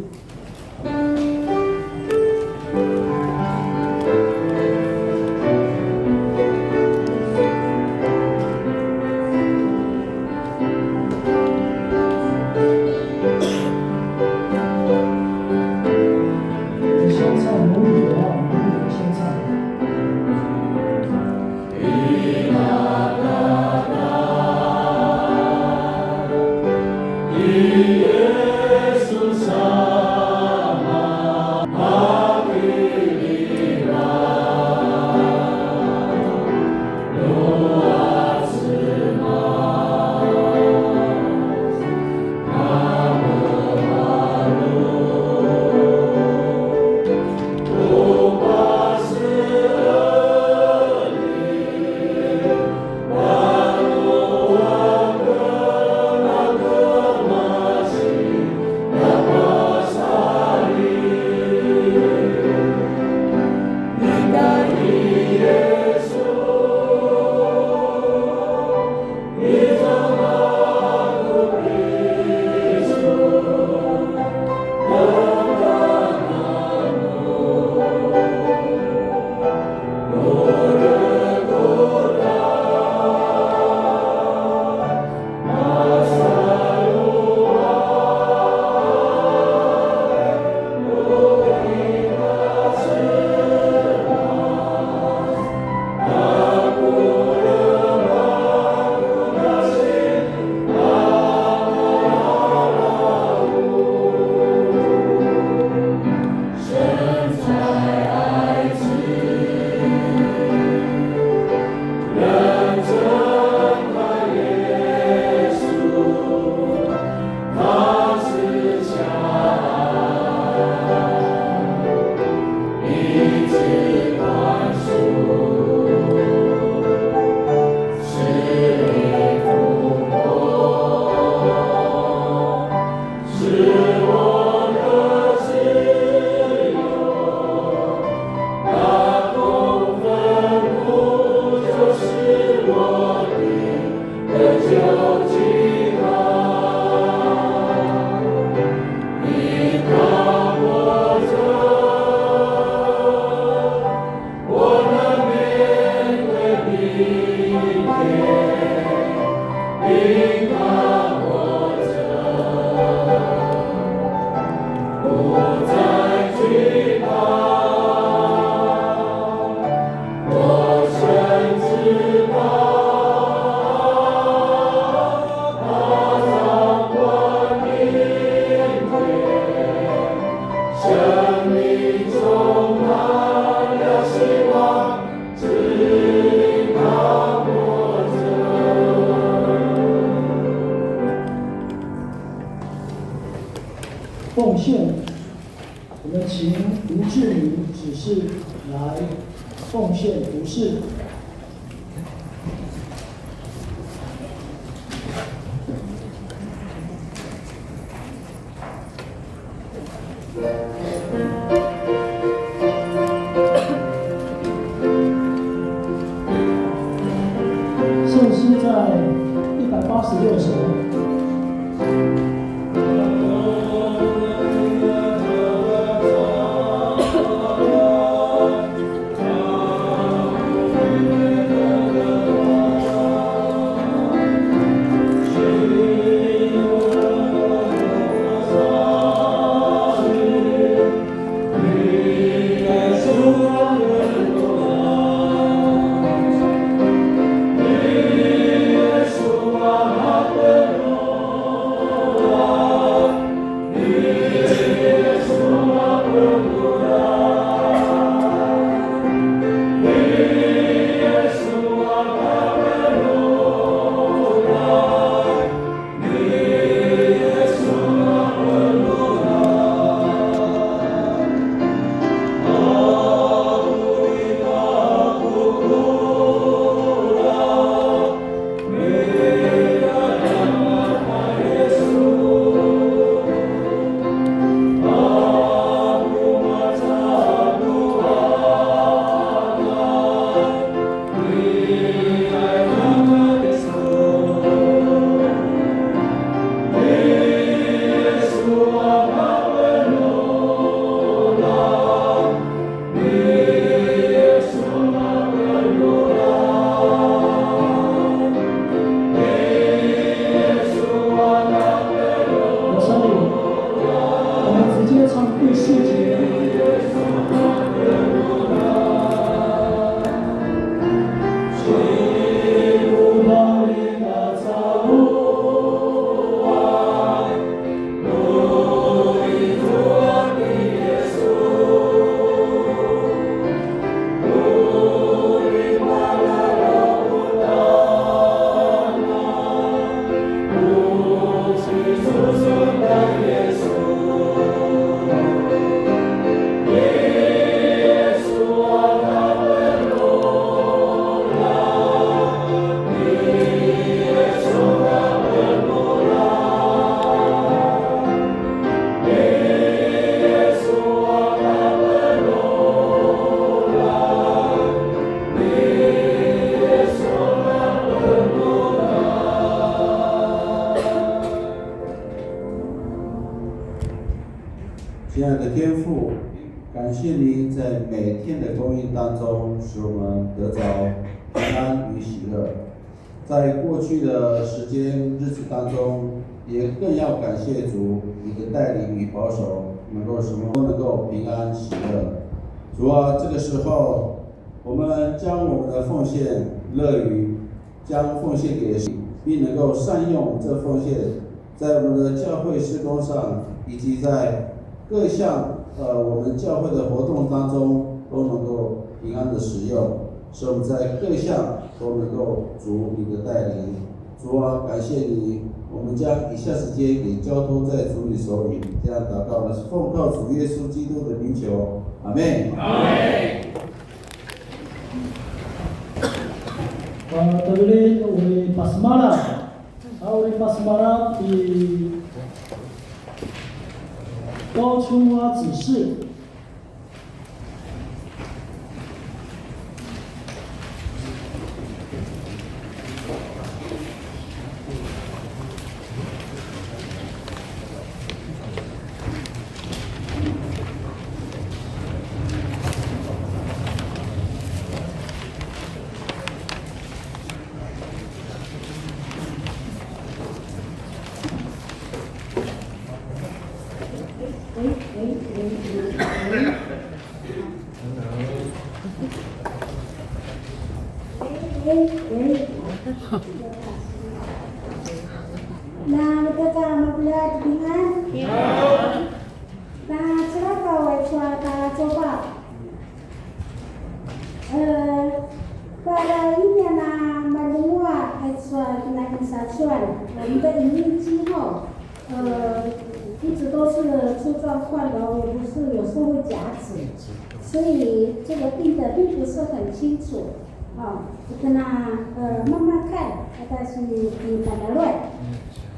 情不至于只是来奉献服事。圣诗在186首。亲爱的天父，感谢您在每天的供应当中，使我们得着平安与喜乐。在过去的时间日子当中，也更要感谢主你的带领与保守，能够什么都能够平安喜乐。主啊，这个时候我们将我们的奉献乐于将奉献给神，并能够善用这奉献，在我们的教会事工上，以及在各项我们教会的活动当中都能够平安的使用，使我们在各项都能够主你的带领。主啊，感谢你，我们将以下时间给交托在主你手里，这样祷告的是奉靠主耶稣基督的名求，阿们。阿们。Tertulis oleh Basmala, oleh Basmala di 高春蛙指示。Nah, mereka mapulad dengan. Nah, cara kau suara coba. Pada ini na madungwa suara kena kesatuan. Untuk ini ciho. 一直都是出状况的，也不是有时候会假指，所以这个病的并不是很清楚，跟他慢慢看，但是比较乱。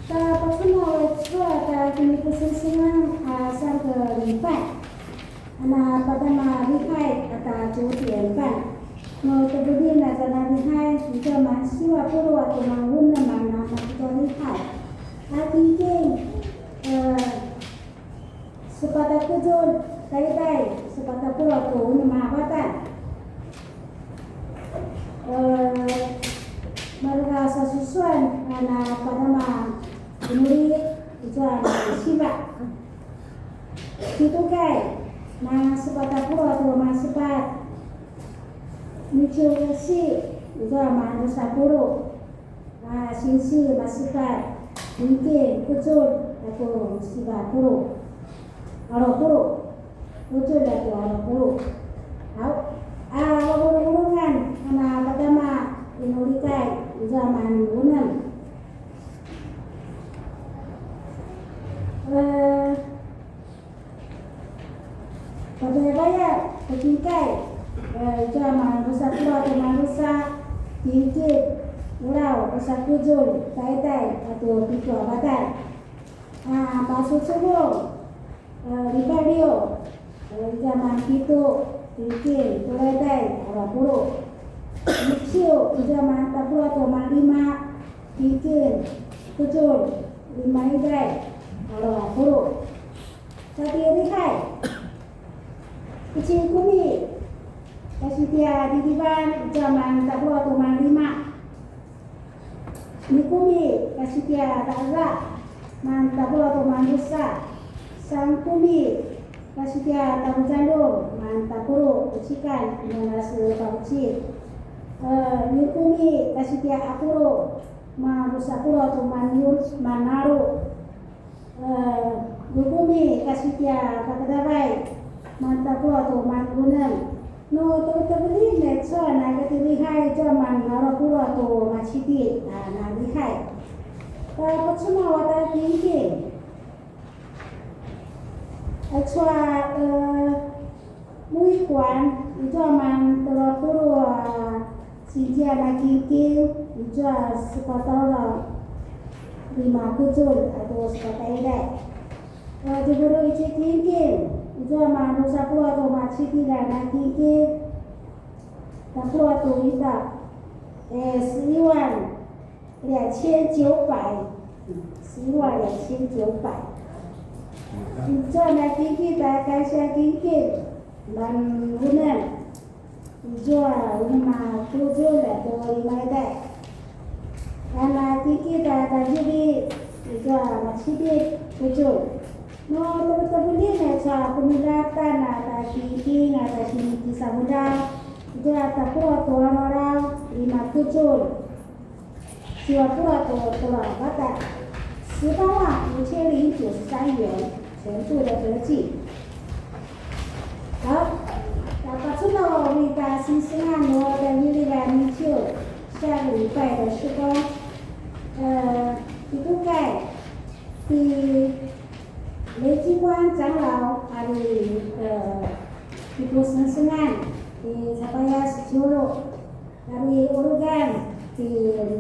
他不是我说他今天不是上个礼拜，那pertama lihai kata 9:30. No kemudian karena lihai juga masih waktu mangun mana kita lihai. Akhirnya sepatah kujul tai sepatah pulau tu mahapatan. Mereka sesusuan anak pertama murid itu anak sibak. Itu kai. Nah, sepatah pulau atau sepat muncul si itu mana 10. Nah, sisi masifat mungkin kecil atau 90. 60 kecil atau 60. Hurungan anak pertama inurikai zaman unem. Pagkakaya, pagkikay, zaman rusa pula atau manusia tingkit, urau, rusa kujul, tai atau pitu abatan. Masuk subuh, ribadio, zaman pitu, tingkit, tai, 20. Mixio, zaman 10 atau 5, tingkit, kujul, 5 idai, 20. Tapi lihai. Kecil kumi, kasih dia di divan zaman 10 atau 5. Ni kumi kasih dia darah, man 10 atau manusia. Sang kumi kasih dia tahu jalur, man 10 kecikan mana sepauci. Ni kumi kasih dia apuro, man 10 atau manaru. Ni kumi kasih dia pakadabai. Mantap atau mangunan, no terbeli netso naga lihai zaman narapu atau maciti, nah lihai. Tapi semua wadah tinggi. Extra muikuan zaman narapu sijia lagi tinggi, itu sepatah 5 kujul atau sepatah ilai. Jeburu isi tinggi. Zaman 10 atau masih tidak lagi ke 10 atau kita11,900 11,900 Jual lagi kita kasih kiki dan bulan jual 57 atau 5 dek karena kita tadi jual masih 7. No, terbeli macam pemilatan ada tinggi, ada tinggi samudra, itu ada pura orang 57, 20多bata, 18,093元全部的折计。好，大家知道我们的新西兰罗的1九下个礼拜的施工，一共盖第。雷金官长老hari Ibu Sensengan di Sabaya Securo dari Oregon di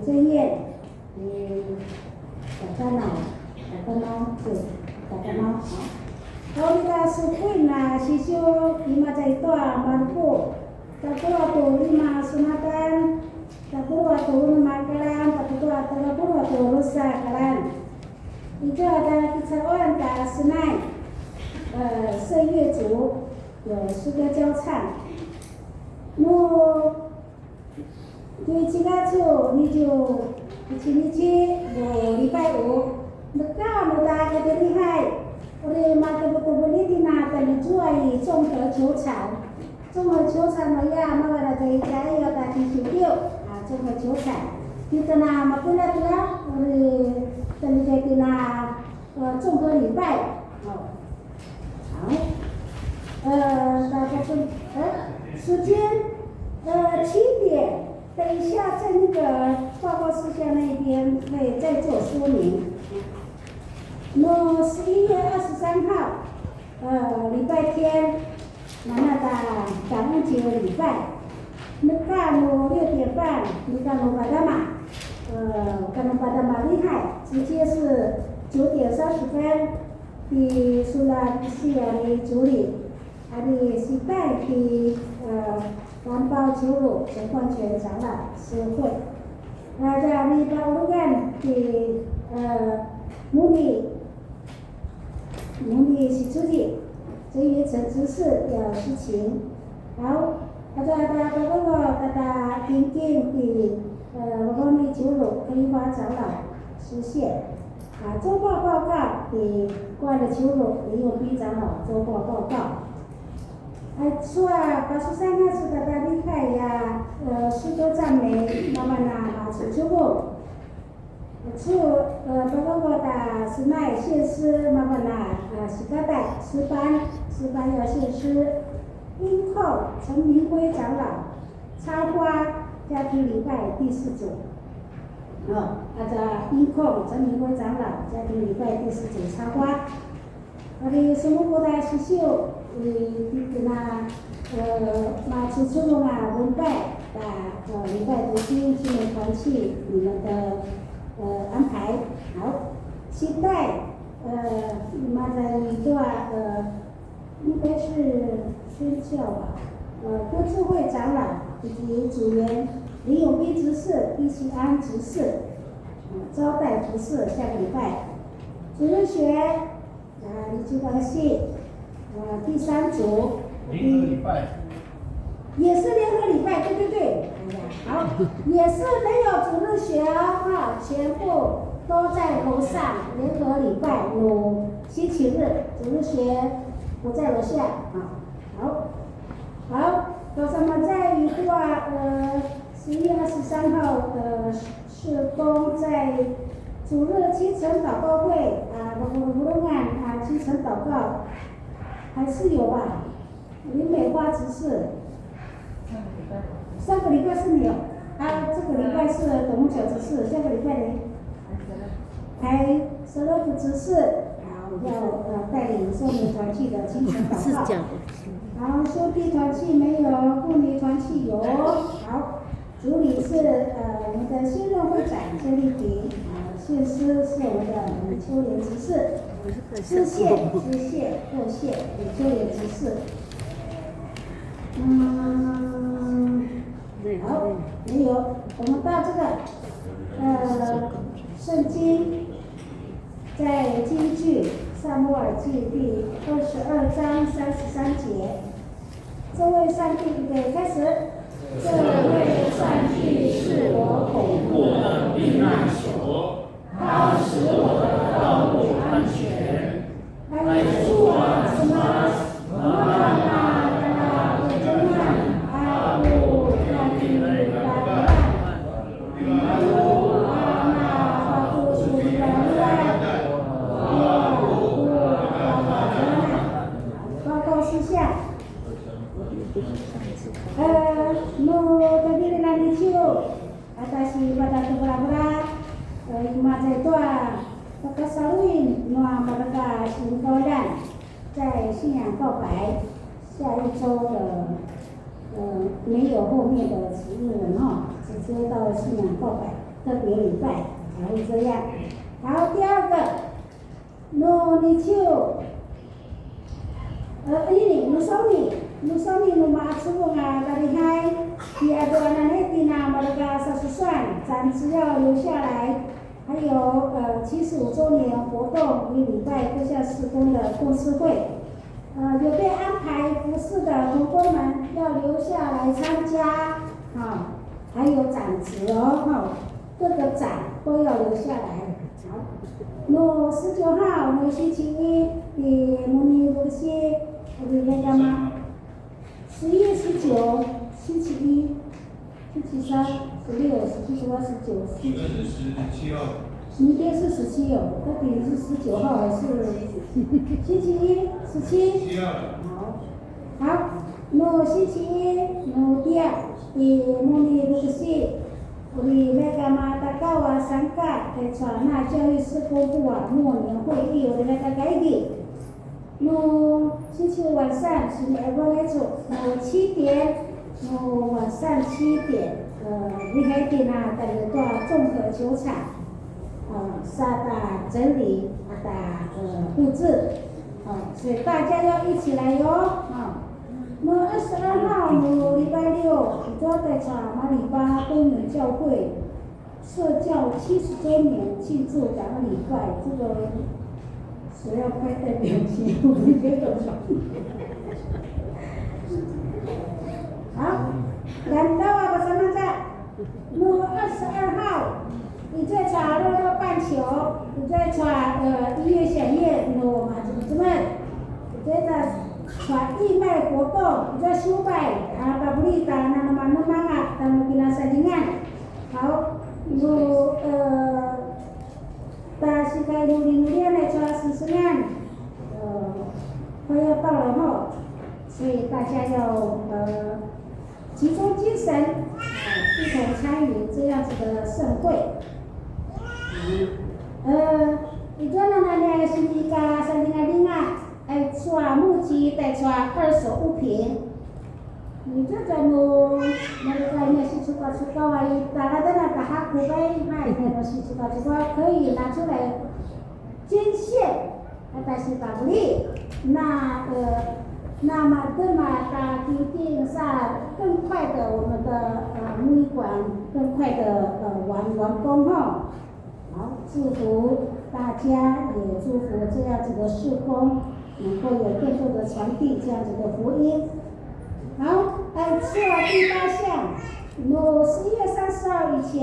Zhenyan di Takanau. Kalau kita sukuin na sisyo 5 Jaitoa Marco, 10 atau 5 Sunatan, 10 atau 5 Makalan, 10 atau Rusa Kalan. Itu ada kecewaan tak senai, 圣乐组有诗歌教唱。对这个就你就星期5礼拜5，那大个的厉害，我的马德布里蒂娜的你住在综合球场，综合球场的呀，马个的家要打第96综合球场，kita na makulat oleh terjadi na 综合礼拜，好，大概是时间7点，等一下在那个报告事项那边会再做说明。那11月23号，礼拜天，那感恩节礼拜，那6点半，那巴达玛，那巴达玛厉害，直接是9点30分，的苏拉比西亚的主理，的西拜的蓝包九路陈冠全长老师会，在礼拜五的穆尼是主理，至于陈执事有事情，好，大家丁丁的我们九路黑花长老实现。周报报告的关的九路李永斌长老周报报告。说83开始大家厉害呀，诗歌赞美慢慢马出九路。包括的是麦献诗慢慢是个代诗班要献诗。音后陈明辉长老插花家庭礼拜第4组。音控陈明辉长老家庭礼拜第4组插花。什么国的师秀马出九路文拜礼拜读经青年团契你们的安排好，期待在一段应该是宣教吧，多智慧长老以及组员李永斌执事、毕新安执事，招待服饰下个礼拜，主日学李志光系第3组，联合礼拜。也是联合礼拜，对，好，也是没有主日学全部都在楼上联合礼拜，有星期日主日学不在楼下好，早上们在一个11月23号事工在主日清晨祷告会清晨祷告还是有吧，林美花执事。上个礼拜是没有，这个礼拜是董梦小执事，下个礼拜呢，还舍勒夫执事，要带领少年团契的清晨祷告。好，兄弟团契没有，妇女团契有。好，主理是我们的新任会长谢丽萍，献诗是我们的秋莲执事，知县过谢李秋莲执事。好，没有，我们到这个圣经，在京剧撒母耳记第22章33节，这位上帝预备开始。这位上帝是我恐怖的避难所，他使我的道路安全。来主啊，什么？tadi nanti ciu atasi pada keberapa masa itu kekesaluin noa mereka sintodan 在信仰告白下一周的没有后面的10日了直接到信仰告白特别礼拜才会这样。好，第二个，你就ini nusoni numa suku dari hai di aduan tina mereka sesuai 暂时要留下来。还有75周年活动与礼拜各项事工的共事会，有被安排服侍的同工们要留下来参加，还有长职各个长都要留下来。好，19号星期一的摩尼鲁西，那个吗？11月19星期一。星期3、16、17、18、19。一个是17号。明天是17哦，到底是19号还是星期一17？17号。好，星期一第二，摩尼鲁西，我们那个嘛，大家话参加在传那教育施工部啊末年会议，我们那个改的。星期五晚上是2个来做，7点，晚上7点，离开点啊，大家到综合球场，沙打整理，布置，所以大家要一起来哟，22号礼拜六，主要在马里巴公园教会社教70周年庆祝2个礼拜，这个谁要开代表节目？你觉得什么？好，赶到啊，把什么在？22号，你在传乐乐棒球，你在传音乐响乐，嘛怎么？你在传义卖活动，你在修摆大不利打那么啊，咱们给他sandingan。好，大家该努力来抓40案，快要到了哈，所以大家要集中精神，一同参与这样子的盛会。你说那是一个3抓募集带抓2手物品。你这个那是出高啊，大家在那打哈古呗，那是出高可以拿出来捐献，但是打不利，那么打定上更快的我们的木艺馆更快的完工哈。好，祝福大家，也祝福这样子的事工能够有更多的传递这样子的福音。好，按次第8项，11月30号以前，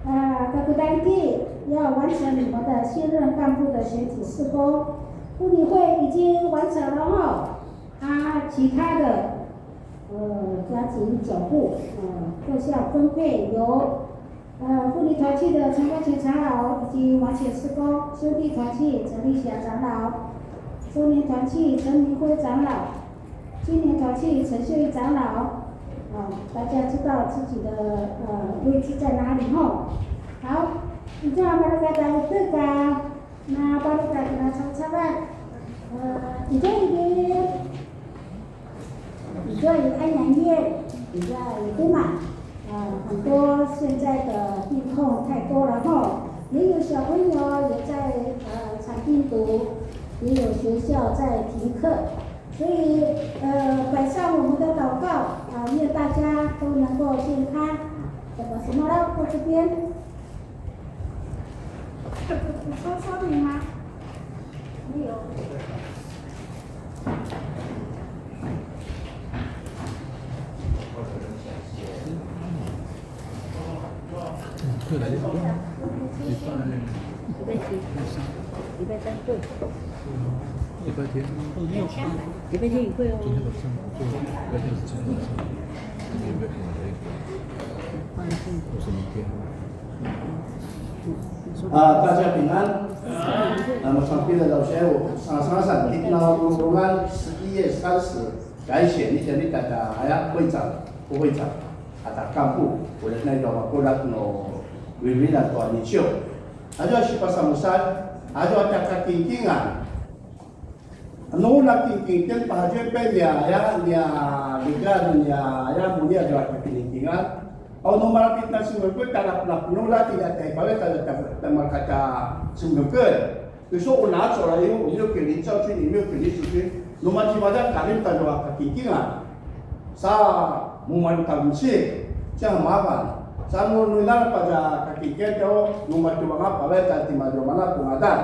各个单地要完成你们的新任干部的选举事工。妇女会已经完成了哈，其他的加紧脚步，各项分配由妇女团契的陈光前长老已经完成施工，兄弟团契陈立霞长老，周年团契陈明辉长老。今年团契陈秀玉长老，大家知道自己的位置在哪里吼？好，你这样把那个这个，那把那个给它抄完，你这里安养院，你这对嘛？很多现在的病痛太多了吼，也有小朋友也在产病毒，也有学校在停课。所以，摆上我们的祷告愿大家都能够健康。什么了？过这边，说明吗？没有。会来的多，礼拜三对。礼拜天礼拜天也会哦。今天晚上就礼拜天是今天晚上，礼拜天我是明天。大家平安。那么上边的老师傅上听到我们11月30改选一些大家会长、副会长，干部，或者那种过来为民的团领袖，就13就大家听听啊。Tingting pahaja penya ya ligan ya mulia jawab kepentingan. Kalau nomor kita sumber tak nak nula tidak terbaik tak tempat kata sumber. Besok nak soal itu, ini kelin cakap ini kelin cakap. Nomor di mana kalian tak jawab kepentingan. Sa mumalu tak mesti, jangan makan. Sa nula pada kepentingan tu nomor tu mana pakai tak timah mana pengadan.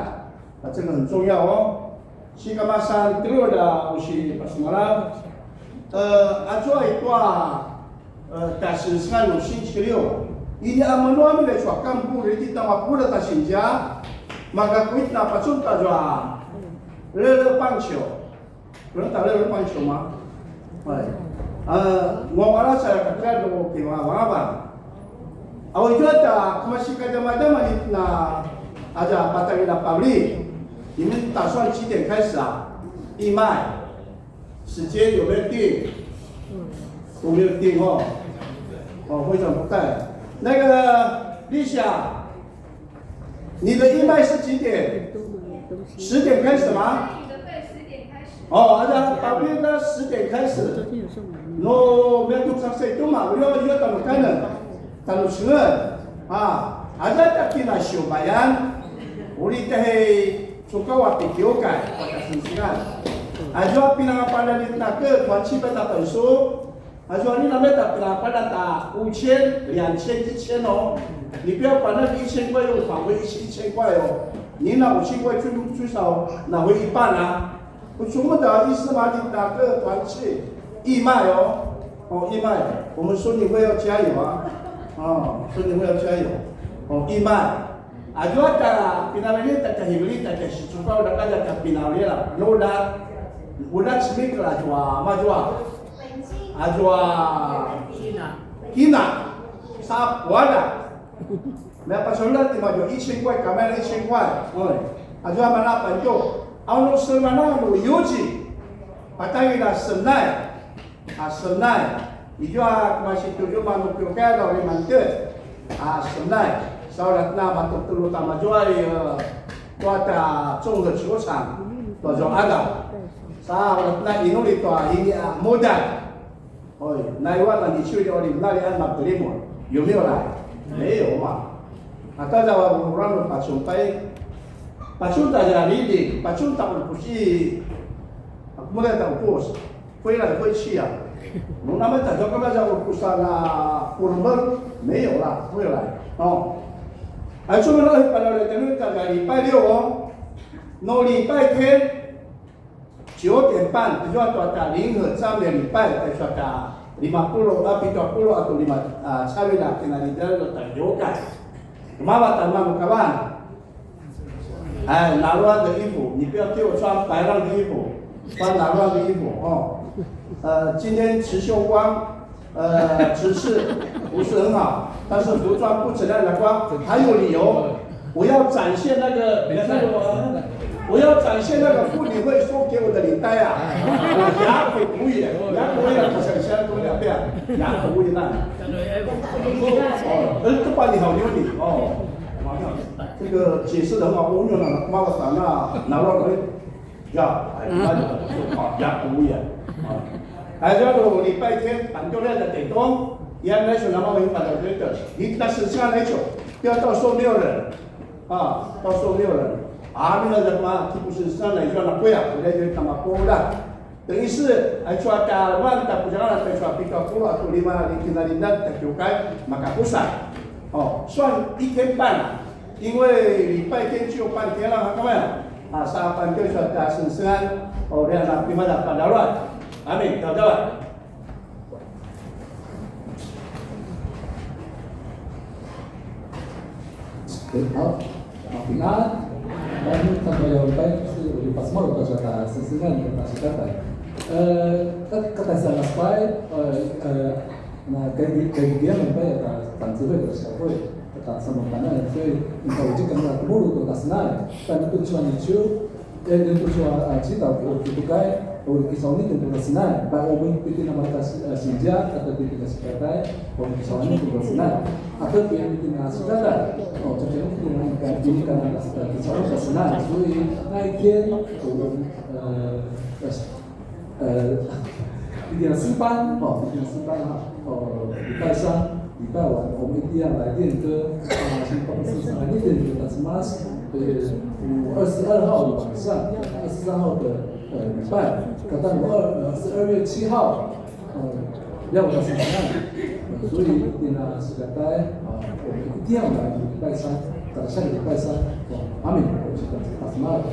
Tapi itu 很重要哦。西格玛山3的是巴斯马拉，做一段但是上有星期六，ini aman来说干部的地方不的新家，maka kita pasunta jua lele棒球，有人打lele棒球吗？ngomonglah saya kata do kemana awal juta masih kadang-kadang na ada patang ida pabrik。你们打算几点开始啊？义卖，时间有没有定？都没有定哦。会长不在，那个丽霞，你的义卖是几点？10点开始吗？哦，宝贝呢10点开始。no metu sakse itu mah beliau tahu kanan, tahu sungai. Ada tak kena siobayan, uli teh suka wapi kiokai pada sinsingan. Ajo pinang apa dari nak ke tuan cipa tak pensu, ajo ni namanya tak pinang apa tak 5000、2000、1000哦，你不要把那1000块又返回1000块哦，你拿5000块最少拿回一半啊。我什么的意思嘛？你哪个团契义卖哦，义卖，我们孙女会要加油啊，孙女会要加油，义卖。Ajo ada pinawali tak kahibli tak suka udah kada tak pinawali lah, loda, udah semik lah jua, majua, ajua, kina, sap wada. Mereka solat di maju 1000块，kamera 1000块，ajua mana panjo. Ang semana lo yuji, patay na senai, senai. Ijua masih 7 manu kaya 5 senai. saurat na batuk tulu tama juai kuata 综合球场，多种阿个，saurat na inuli to ini modal.那一晚你去的那里按马格里姆有没有来？没有嘛。大家我让我把球拍。Pacul tak ada reading, pacul tak berpusi. Aku mulai tak urus,回来回去啊。我那么在这个那叫我不上啊，我们没有了，回来哦。哎，出门了，本来等于大概礼拜6哦，那礼拜天9点半，就要到达临河3个礼拜，再说达50atau 5 cawe lah kena di dalam terjokai. Kemana tanpa kawan? 拿乱的衣服，你不要给我穿白浪的衣服，穿拿乱的衣服哦。今天持秀光，执事不是很好，但是服装不承认的光，还有理由，我要展现那个，我要展现那个妇女会送给我的领带啊，哑口无言，哑口无言，不想先多2遍，哑口无言呐。这把你好丢你哦。这个解释的很好，我用了妈妈讲那拿到人呀，那就好哑口无言啊。还有个礼拜天板凳练的点动，原来是拿到板凳练的，你但是下来久，不要到时候没有人啊，到时候没有人啊，那个人嘛，是不是上来就那贵啊，回来就他妈波了。等于是cuaca luar tak berjalan sampai cuaca 30 atau 5 km terjukai maka pusat. 算1天半了，因为礼拜天就半天了，各位下半天说大圣圣安，这样的比嘛的半条乱，阿弥陀佛。好，平安。Dan tayo baik si pasmol to sa sisigan ng pasikatan. Kata sa laspai na kaibigan ng bayan ta tanzube ko siya ko ta sa mga na so ikaw di ka na tumulong to tasna ta nito siya nicho nito siya chita ko tutukay o kisawni to tasna ba o mo piti na mata sinja at piti na sikatay o kisawni to tasna atau piti na sikatay o jadi ini karena kisawni tasna so naikin一点4班礼拜3、礼拜5，我们一定要来练歌去公司上来练歌。但是22号的晚上，23号的礼拜，到12月7号，要我是怎样？所以一定呢是个待我们一定要来礼拜3，到下个礼拜3，阿弥陀佛，是打什么？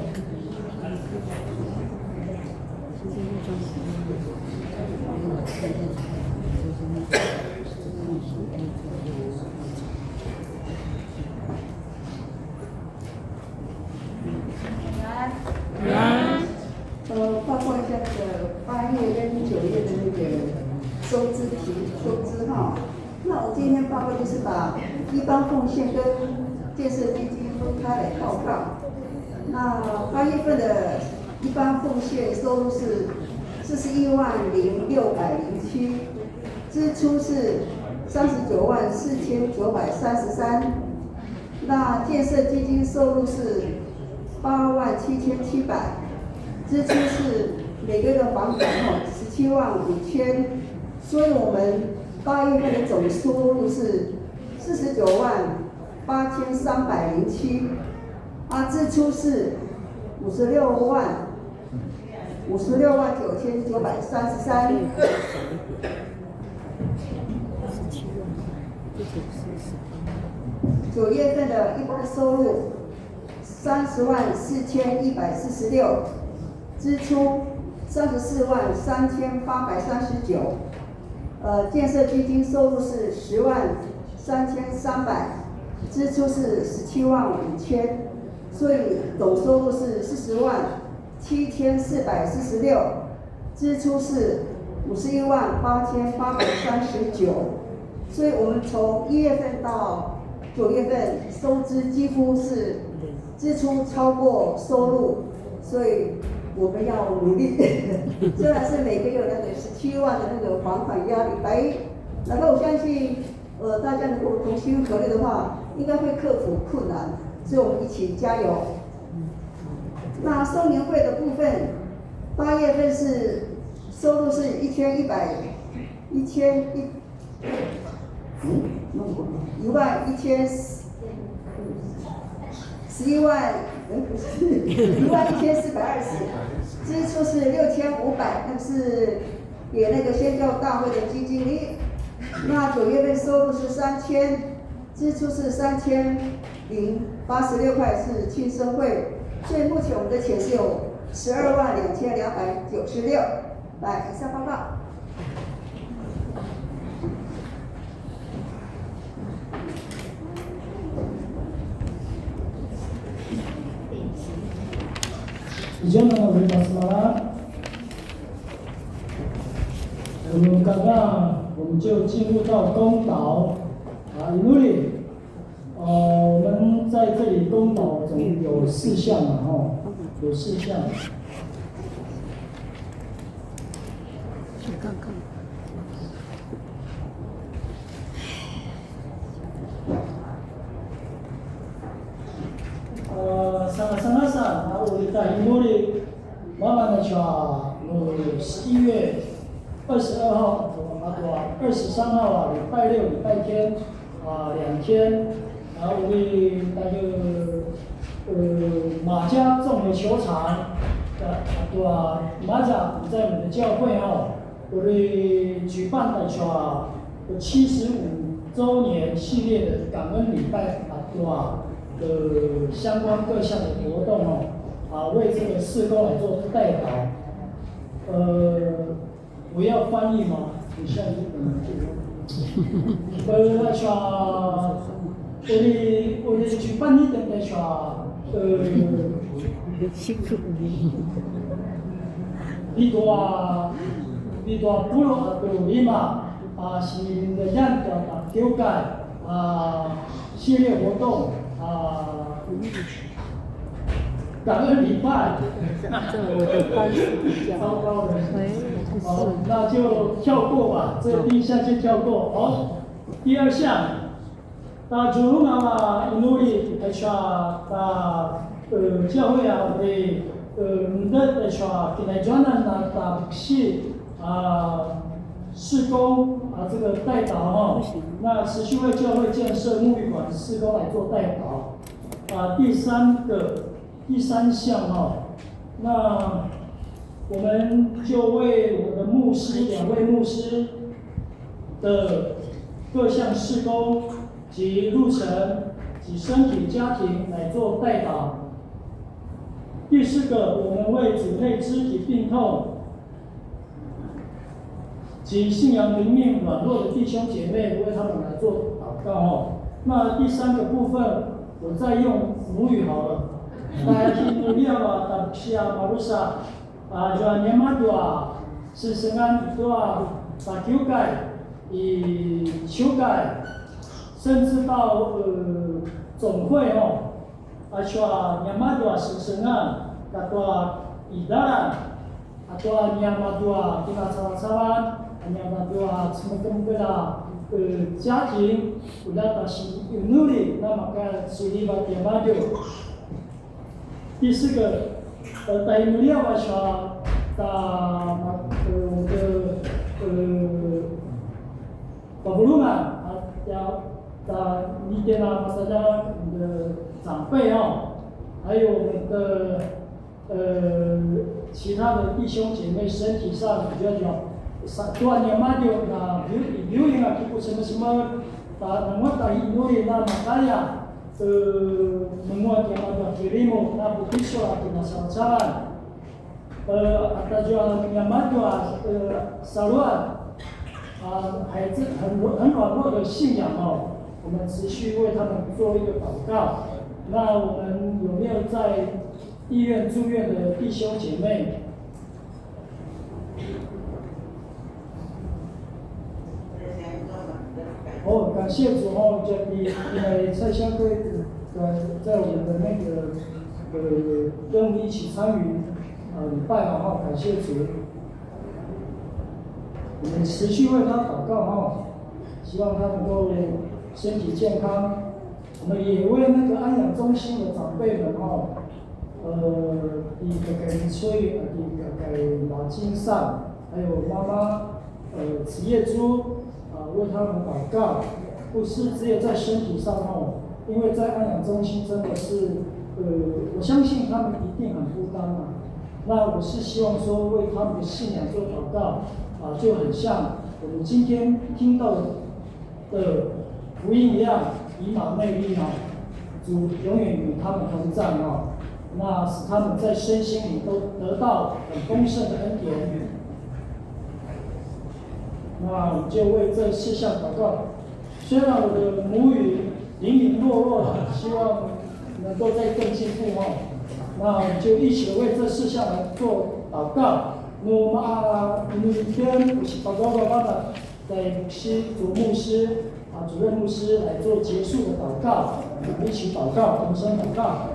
报告一下这个8月跟9月的那个收支哈。那我今天报告就是把一般奉献跟建设基金分开来报告。那8月份的一般奉献收入是41万0607，支出是394933，那建设基金收入是87700，支出是每个月的还款175000，所以我们8月份的总收入是498307，支出是569933。9月份的一般收入304146，支出343839。建设基金收入是103300，支出是175000，所以总收入是407446，支出是518839。所以我们从1月份到9月份收支几乎是支出超过收入，所以我们要努力。虽然是每个月有那个17万的那个还款压力，然后我相信大家能够同心合力的话，应该会克服困难，所以我们一起加油。那收年会的部分，8月份是收入是1100，11万11420，支出是6500，那是给那个宣教大会的基金。那9月份收入是3000，支出是3086块是庆生会，所以目前我们的钱是有122296。来，以上报告。以上のご質問は，刚刚我们就进入到公祷因为我们在这里公祷总有4项有4项。去看看。我在印度里，慢慢的11月22号23号礼拜六、礼拜天2天，然后我们那个马家综合球场马甲在我们的教会我们举办的75周年系列的感恩礼拜相关各项的活动为这个事工来做代祷。我要翻译吗？你下一个我的举办一点的比多布罗lima是的样的丢改系列活动感恩礼拜，糟糕了，那就跳过吧，这第一项就跳过。好，第2项，主努力教会事工这个代祷那持续为教会建设沐浴馆事工来做代祷第三项那我们就为我的牧师2位牧师的各项事工及路程及身体家庭来做代祷。第4个，我们为主内肢体病痛及信仰灵命软弱的弟兄姐妹，为他们来做祷告那第3个部分，我再用母语好了。大家听努力达西亚马鲁萨就年马多是圣安多把修改修改，甚至到总会说年马多是圣安达多伊达拉多年马多听他查查 Anyabadua semoga jahit udah kasih nuri nama kan suri batia maju. 第四个在努力往下巴布鲁曼要理解了大家的长辈还有我们的其他的弟兄姐妹身体上比较Tuhan yang maju, nah view yang aku semua menguat ini na makanya menguat yang ada kirimu na bukiso atin na saran atau jualan yang maju saluan 孩子很软弱的信仰我们持续为他们做一个祷告。那我们有没有在医院住院的弟兄姐妹？感谢主就因为蔡香队在我们的那个跟我们一起参与礼拜感谢主，我们持续为他祷告希望他能够身体健康。我们也为那个安养中心的长辈们第一个给崔，第一个给马金善，还有妈妈职业猪为他们祷告。不是只有在身体上因为在安养中心真的是我相信他们一定很孤单那我是希望说为他们的信仰做祷告就很像我们今天听到的福音一样，以马内利主永远与他们同在那使他们在身心里都得到很丰盛的恩典。那我就为这事项祷告。虽然我的母语隐隐落落希望能够再更进步那我们就一起为这事项来做祷告。那么明天我是祷告的爸爸在主牧师主任牧师来做结束的祷告，我们一起祷告，同声祷告。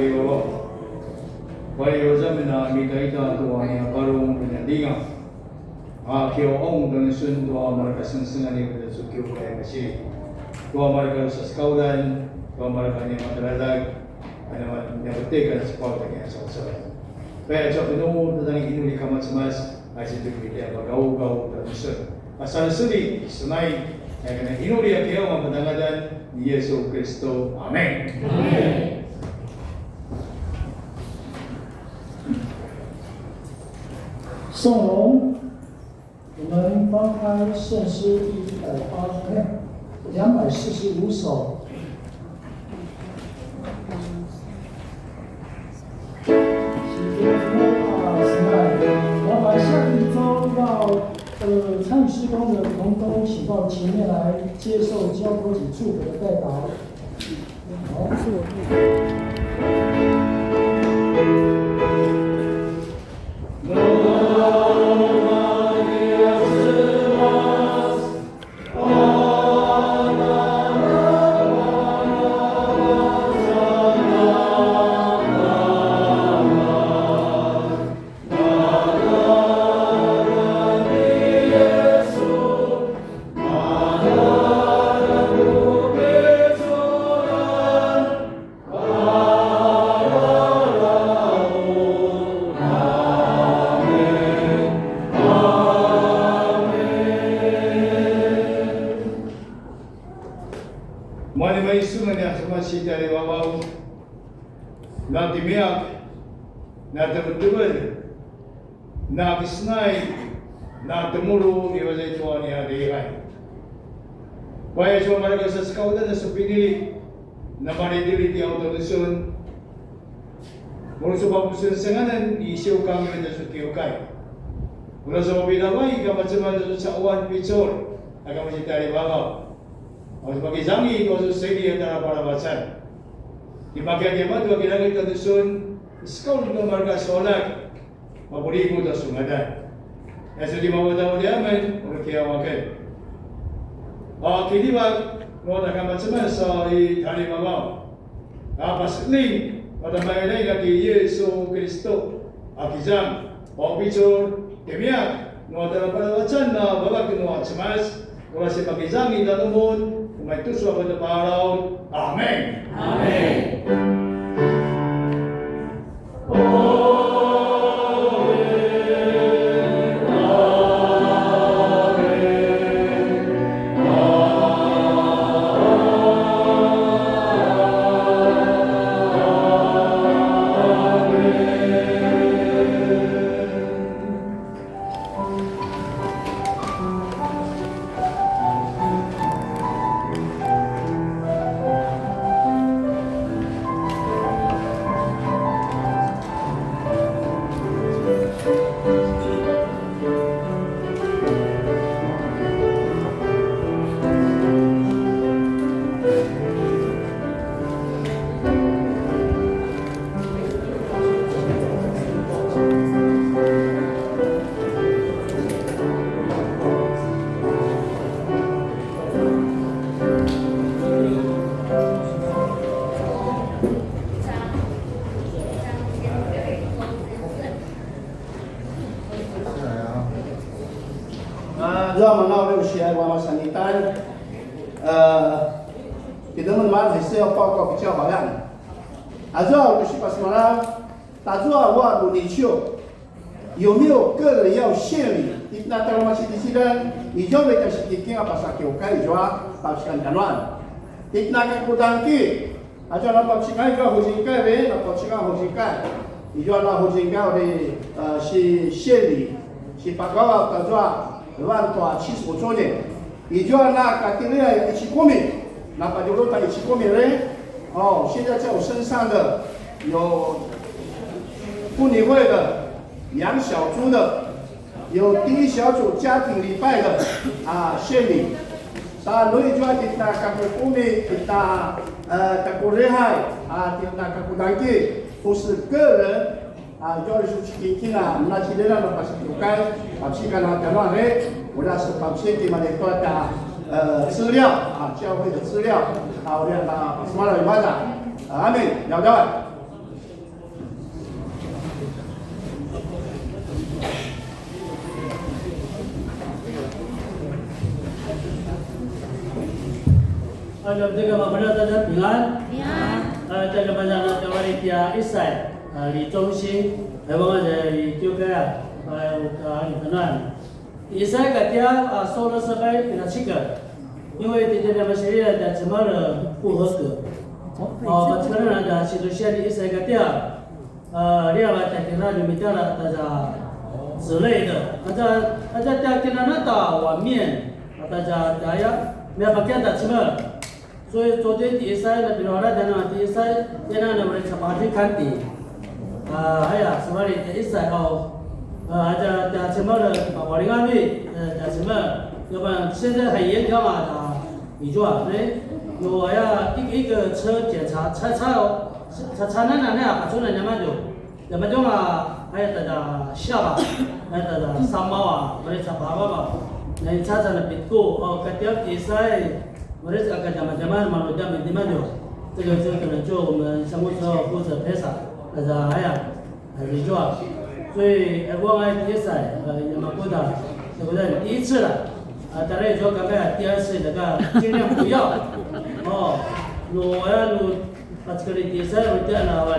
里哦，我有咱们那米代达多呢，巴隆的地方，叫ông dan sun doa mereka sensengan yang bersuki upaya kasih, doa mereka sesekaudan, doa mereka yang materadag, yang bertekan sekolah yang selesai. Kaya cakap penuh tentang ini kamat semas, asyik kita bagau dan sun. Asal suri senai, yang kena inuri yang kaya orang pendangadan Yesus Kristus. Amin. Amin. 颂荣，我们翻开圣诗第245首。然后把下一周要参与施工的同工，请到前面来接受交托及祝福的代祷。好。Kaya cuma mereka sesekaudan dan sepinili, nama diri dia untuk dusun. Mula sebab dusun senganan isiu kami dan sukiu kai. Mula sebab bilawai kami cuma dusun sawan picor, agak masih tari bawah. Kalau sebagai zangi kau susedi antara para bacan. Di bagian dia madu kita kita dusun sekolah dengan mereka solat, maburi itu dusun ada. Yang sedih mahu tahu dia men, orang kia makan. Kiliwag, no nakamatsama sa itali mamaw. Pasling, matamay na kay Yesu Kristo. Akizam, pagpicor, kemiyak, no dalapalawatsan na babag no atsamas, no si pagizami danumon, may tuswa pada paraw. Amen. Amen. kita memang hasil pokok kecil bagan. Azal不是把什么呢？打住啊，我努力修。有没有个人要献礼？那当然嘛是第四人，你就为的是已经要把啥给我改就啊，把时间讲完。你那个不当地，啊就那把时间就好心改呗，那把时间好心改，你就那好心改的是献礼，是把高啊打住啊，万多75周年，你就那个定了一起过敏。那把牛肉干一起过敏嘞，现在在我身上的有妇女会的、养小猪的，有第一小组家庭礼拜的献礼。Sa lui jua kita kakukumi kita kakurehai kita kakudangki 不是个人就是听那其他的把是有该把去干了讲话嘞，我那是把些地方的多的资料教会的资料我让他什么来发展阿门，了解。这个我们让大家平安。平安。这个晚上呢，我哋家一赛李忠兴，还有我哋李九哥啊，还有李平安。一赛个家收了设备给他7个，因为这们学院的怎么的不合格。把这个人呢，其实现在一赛个家，另外在其他里面掉了大家之类的，大家在跟他那打碗面，大家没有把家打什么。所以昨天第一赛呢，比如来讲呢，第一赛现在呢，我们把去看底，还有什么的第一赛哦，在什么的把瓦林安利，在什么，要不然现在很严格嘛，你说啊，有要一个车检查，查那把出来那么多啊，还有大家下巴，还有大家三毛啊，或者查爸爸嘛，那查的别过哦，个条第一赛。我这个zaman malu jam di mana tu? 这个可能就我们项目组负责配上，还是做，所以我爱第一赛也蛮过的，对不对？第一次了，当然说刚才第2次那个尽量不要，把这个第一赛我讲了，我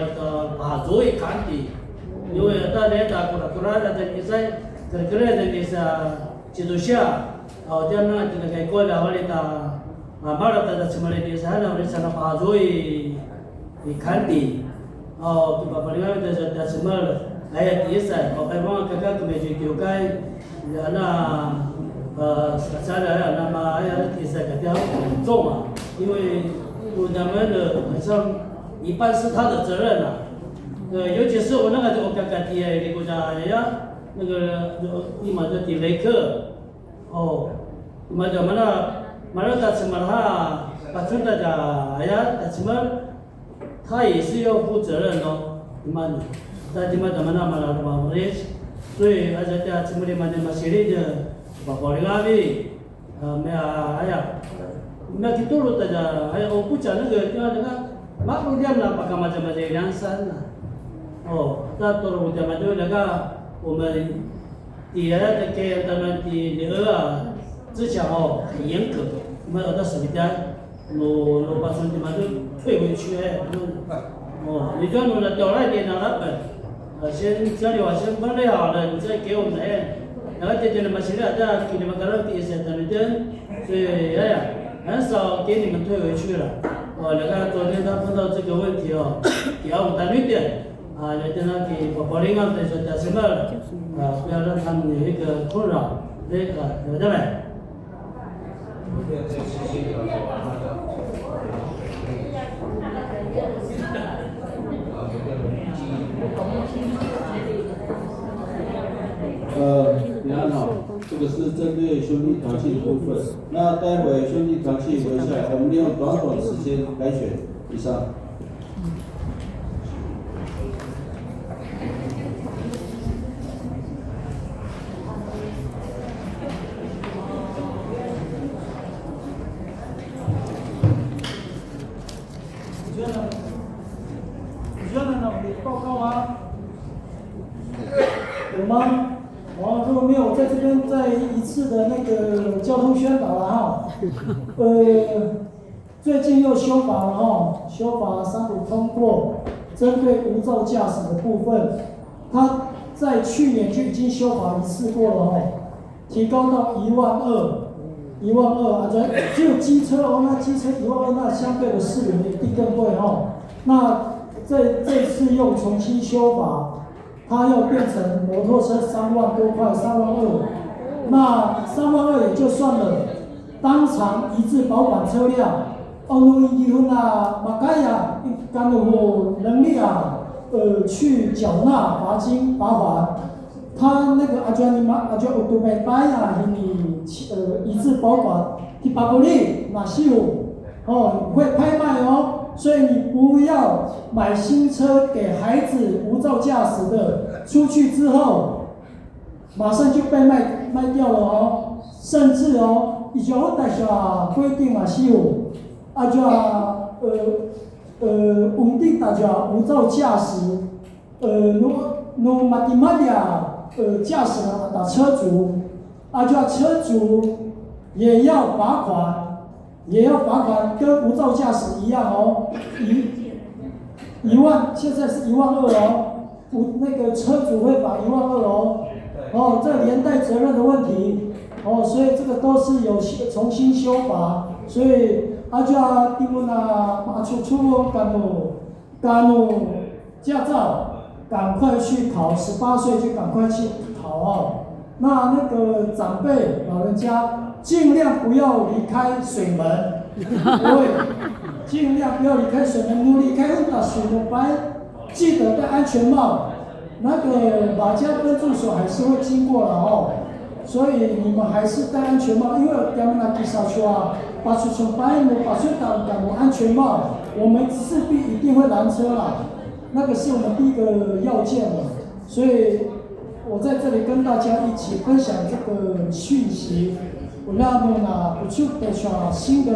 把座位看的，因为大家过来的第一赛，可能的第一赛制度下，这样呢就可以过来我马来西亚di sana bersama Pak Joy di Kanti, di Papua ada semua ayat desa, orang kakak kemeja kiokai, na sana nama ayat desa kata 很重啊，因为咱们的好像一半是他的责任啊，尤其是我那个我kakak dia di Kuala ya， 那个你们的雷克，mana tak semua把这大家什么，他也是要负责任哦，你们，在你们怎么那么了嘛？所以而且在什么的嘛系列的，把保龄阿米，没有kita lu大家，还有不讲那个mak lu dia nak pakai macam-macam yang sana，那都lu dia macam那个我们底下的给他们的之前很严格，我们到水边，把兄弟们都退回去你叫我们调来点那本，先家里话先分类好了，你再给我们然后这嘛现在给你们搞到第一线的所以很少给你们退回去了。那个昨天他碰到这个问题也要我们担一点那真的给保龄啊，对说什么不要让他们有一个困扰，对不对？你看这个是针对兄弟团契的部分。那待会兄弟团契留下来，我们利用短的时间来选以上。报告吗？有吗？如果没有，在这边再一次的那个交通宣导了最近又修法了修法3读通过，针对无照驾驶的部分，它在去年就已经修法1次过了提高到12000，12000只有机车那机车12000，那相对的4轮一定更贵那这次又重新修法，它要变成摩托车3万多块，32000。那32000也就算了，当场移至保管车辆，伊分马该敢有能力去缴纳罚金罚款，他那个有都没摆你移至保管100那是会拍卖所以你不要买新车给孩子无照驾驶的，出去之后马上就被卖掉了甚至伊就好大小规定嘛是有，稳定大家无照驾驶，马驾驶的车主，车主也要罚款。也要罚款，跟无照驾驶一样哦，1万，现在是1万2哦，那个车主会罚1万2哦，哦，这连带责任的问题，哦，所以这个都是有重新修法，所以阿家蒂姆纳马出甘努驾照，赶快去考，18岁就赶快去考哦。那个长辈老人家尽量不要离开水门，对，尽量不要离开水门，离开水门白，记得戴安全帽。那个马家分驻所还是会经过了哦，所以你们还是戴安全帽，因为咱们那地上去啊，把出从白木把水挡安全帽，我们势必一定会拦车啦，那个是我们第一个要件嘛，所以我在这里跟大家一起分享这个讯息。我那么呢，不就得选新的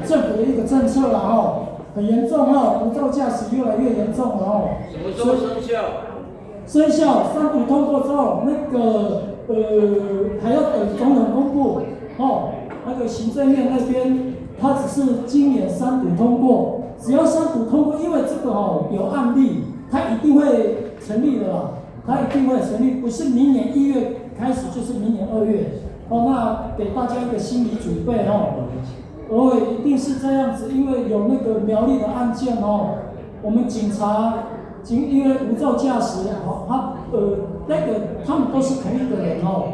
政府的一个政策了哦，很严重哦，无照驾驶越来越严重了哦。什么时候生效？生效3读通过之后，那个还要等总统公布哦。那个行政院那边，它只是今年3读通过，只要3读通过，因为这个哦有案例，它一定会成立的啦，它一定会成立，不是明年1月开始，就是明年2月。哦，那给大家一个心理准备哦。一定是这样子，因为有那个苗栗的案件哦，我们警察因为无照驾驶，他们都是同一个人哦。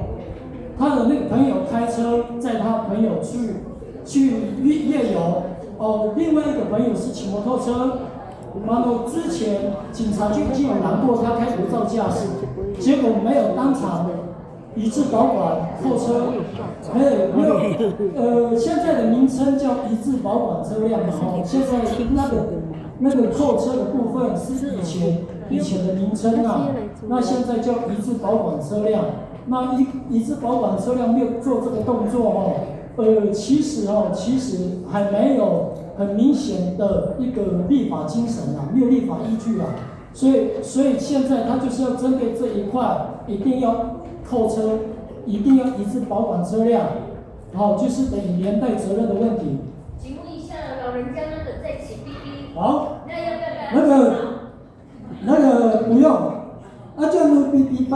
他的那个朋友开车载他朋友去夜游，哦，另外一个朋友是骑摩托车，然后之前警察就已经有拦过他开无照驾驶，结果没有当场移至保管扣车，现在的名称叫移至保管车辆哦，现在那个扣车的部分是以前的名称啊，那现在叫移至保管车辆。那移至保管车辆没有做这个动作哦，其实还没有很明显的一个立法精神啊，没有立法依据啊，所以现在他就是要针对这一块，一定要扣车，一定要移至保管车辆，好，就是等于连带责任的问题。请问一下，老人家那个在骑 BB， 好，那要不要那个不用，这样的 BB 白。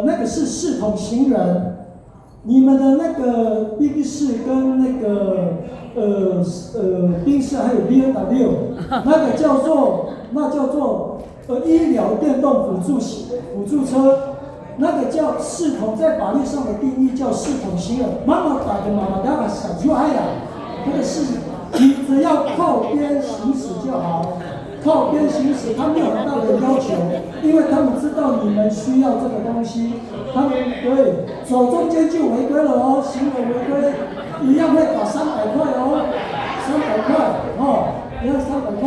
那个是视同行人，你们的那个宾士跟那个宾士还有 BMW， 那叫做医疗电动辅助车，那个叫视同，在法律上的定义叫视同行人。妈妈打的妈妈打的小就爱呀，那个是你只要靠边行驶就好。靠边行驶，他没有很大的要求，因为他们知道你们需要这个东西，他们对走中间就违规了哦，行为违规一样会罚300块哦，300块哦，一样300块。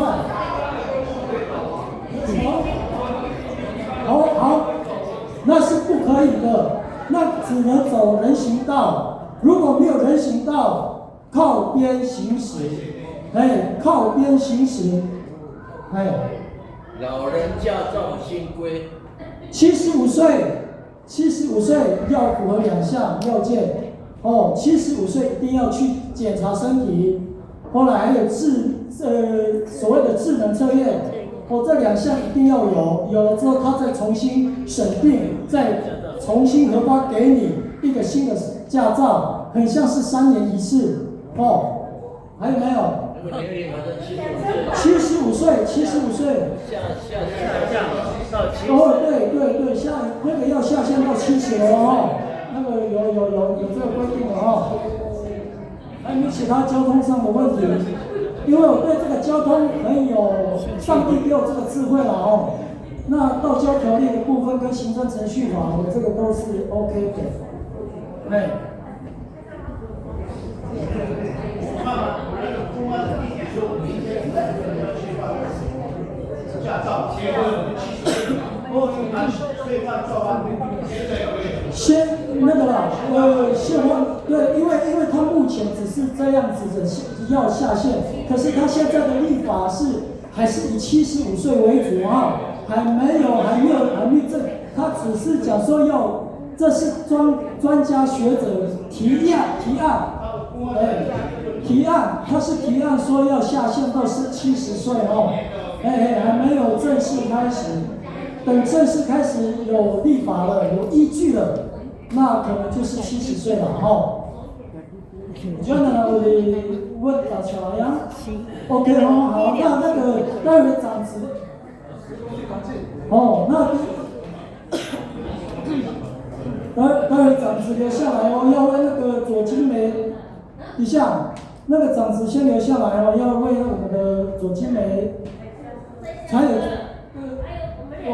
好，那是不可以的，那只能走人行道，如果没有人行道，靠边行驶，靠边行驶。老人驾照新规，75岁要符合2项要件哦，75岁一定要去检查身体，后来还有所谓的智能测验，哦，这2项一定要有了之后他再重新审定，再重新核发给你一个新的驾照，很像是3年一次哦，还有没有？75岁，75岁。下降到70。哦，对，下那个要下降到70了哦，那个有这个规定的哦。还有没有其他交通上的问题？因为我对这个交通很有，上帝给我这个智慧了哦。那道交条例的部分跟行政程序法，我这个都是 OK 的。驾照结婚先那个啦，对，因为他目前只是这样子的要下线，可是他现在的立法还是以75岁为主啊，还没有这，他只是讲说这是专家学者提案，提案，他是提案说要下限到70岁哦，还没有正式开始，等正式开始有立法了，有依据了，那可能就是70岁了哈。就呢，我哋问大乔呀 ，OK 哦，好，那个待会长子，哦，待会长子留下来哦，要为那个左金梅一下，那个长子先留下来哦，要为我们的左金梅，才有，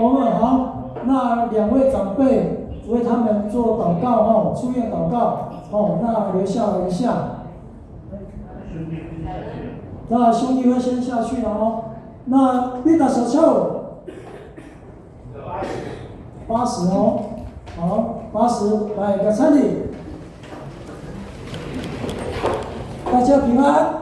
我们好，那2位长辈为他们做祷告哦，出院祷告。哦，那留下来一下。那兄弟会先下去了哦。那别打小臭。80哦，好，80来个餐礼。大家平安。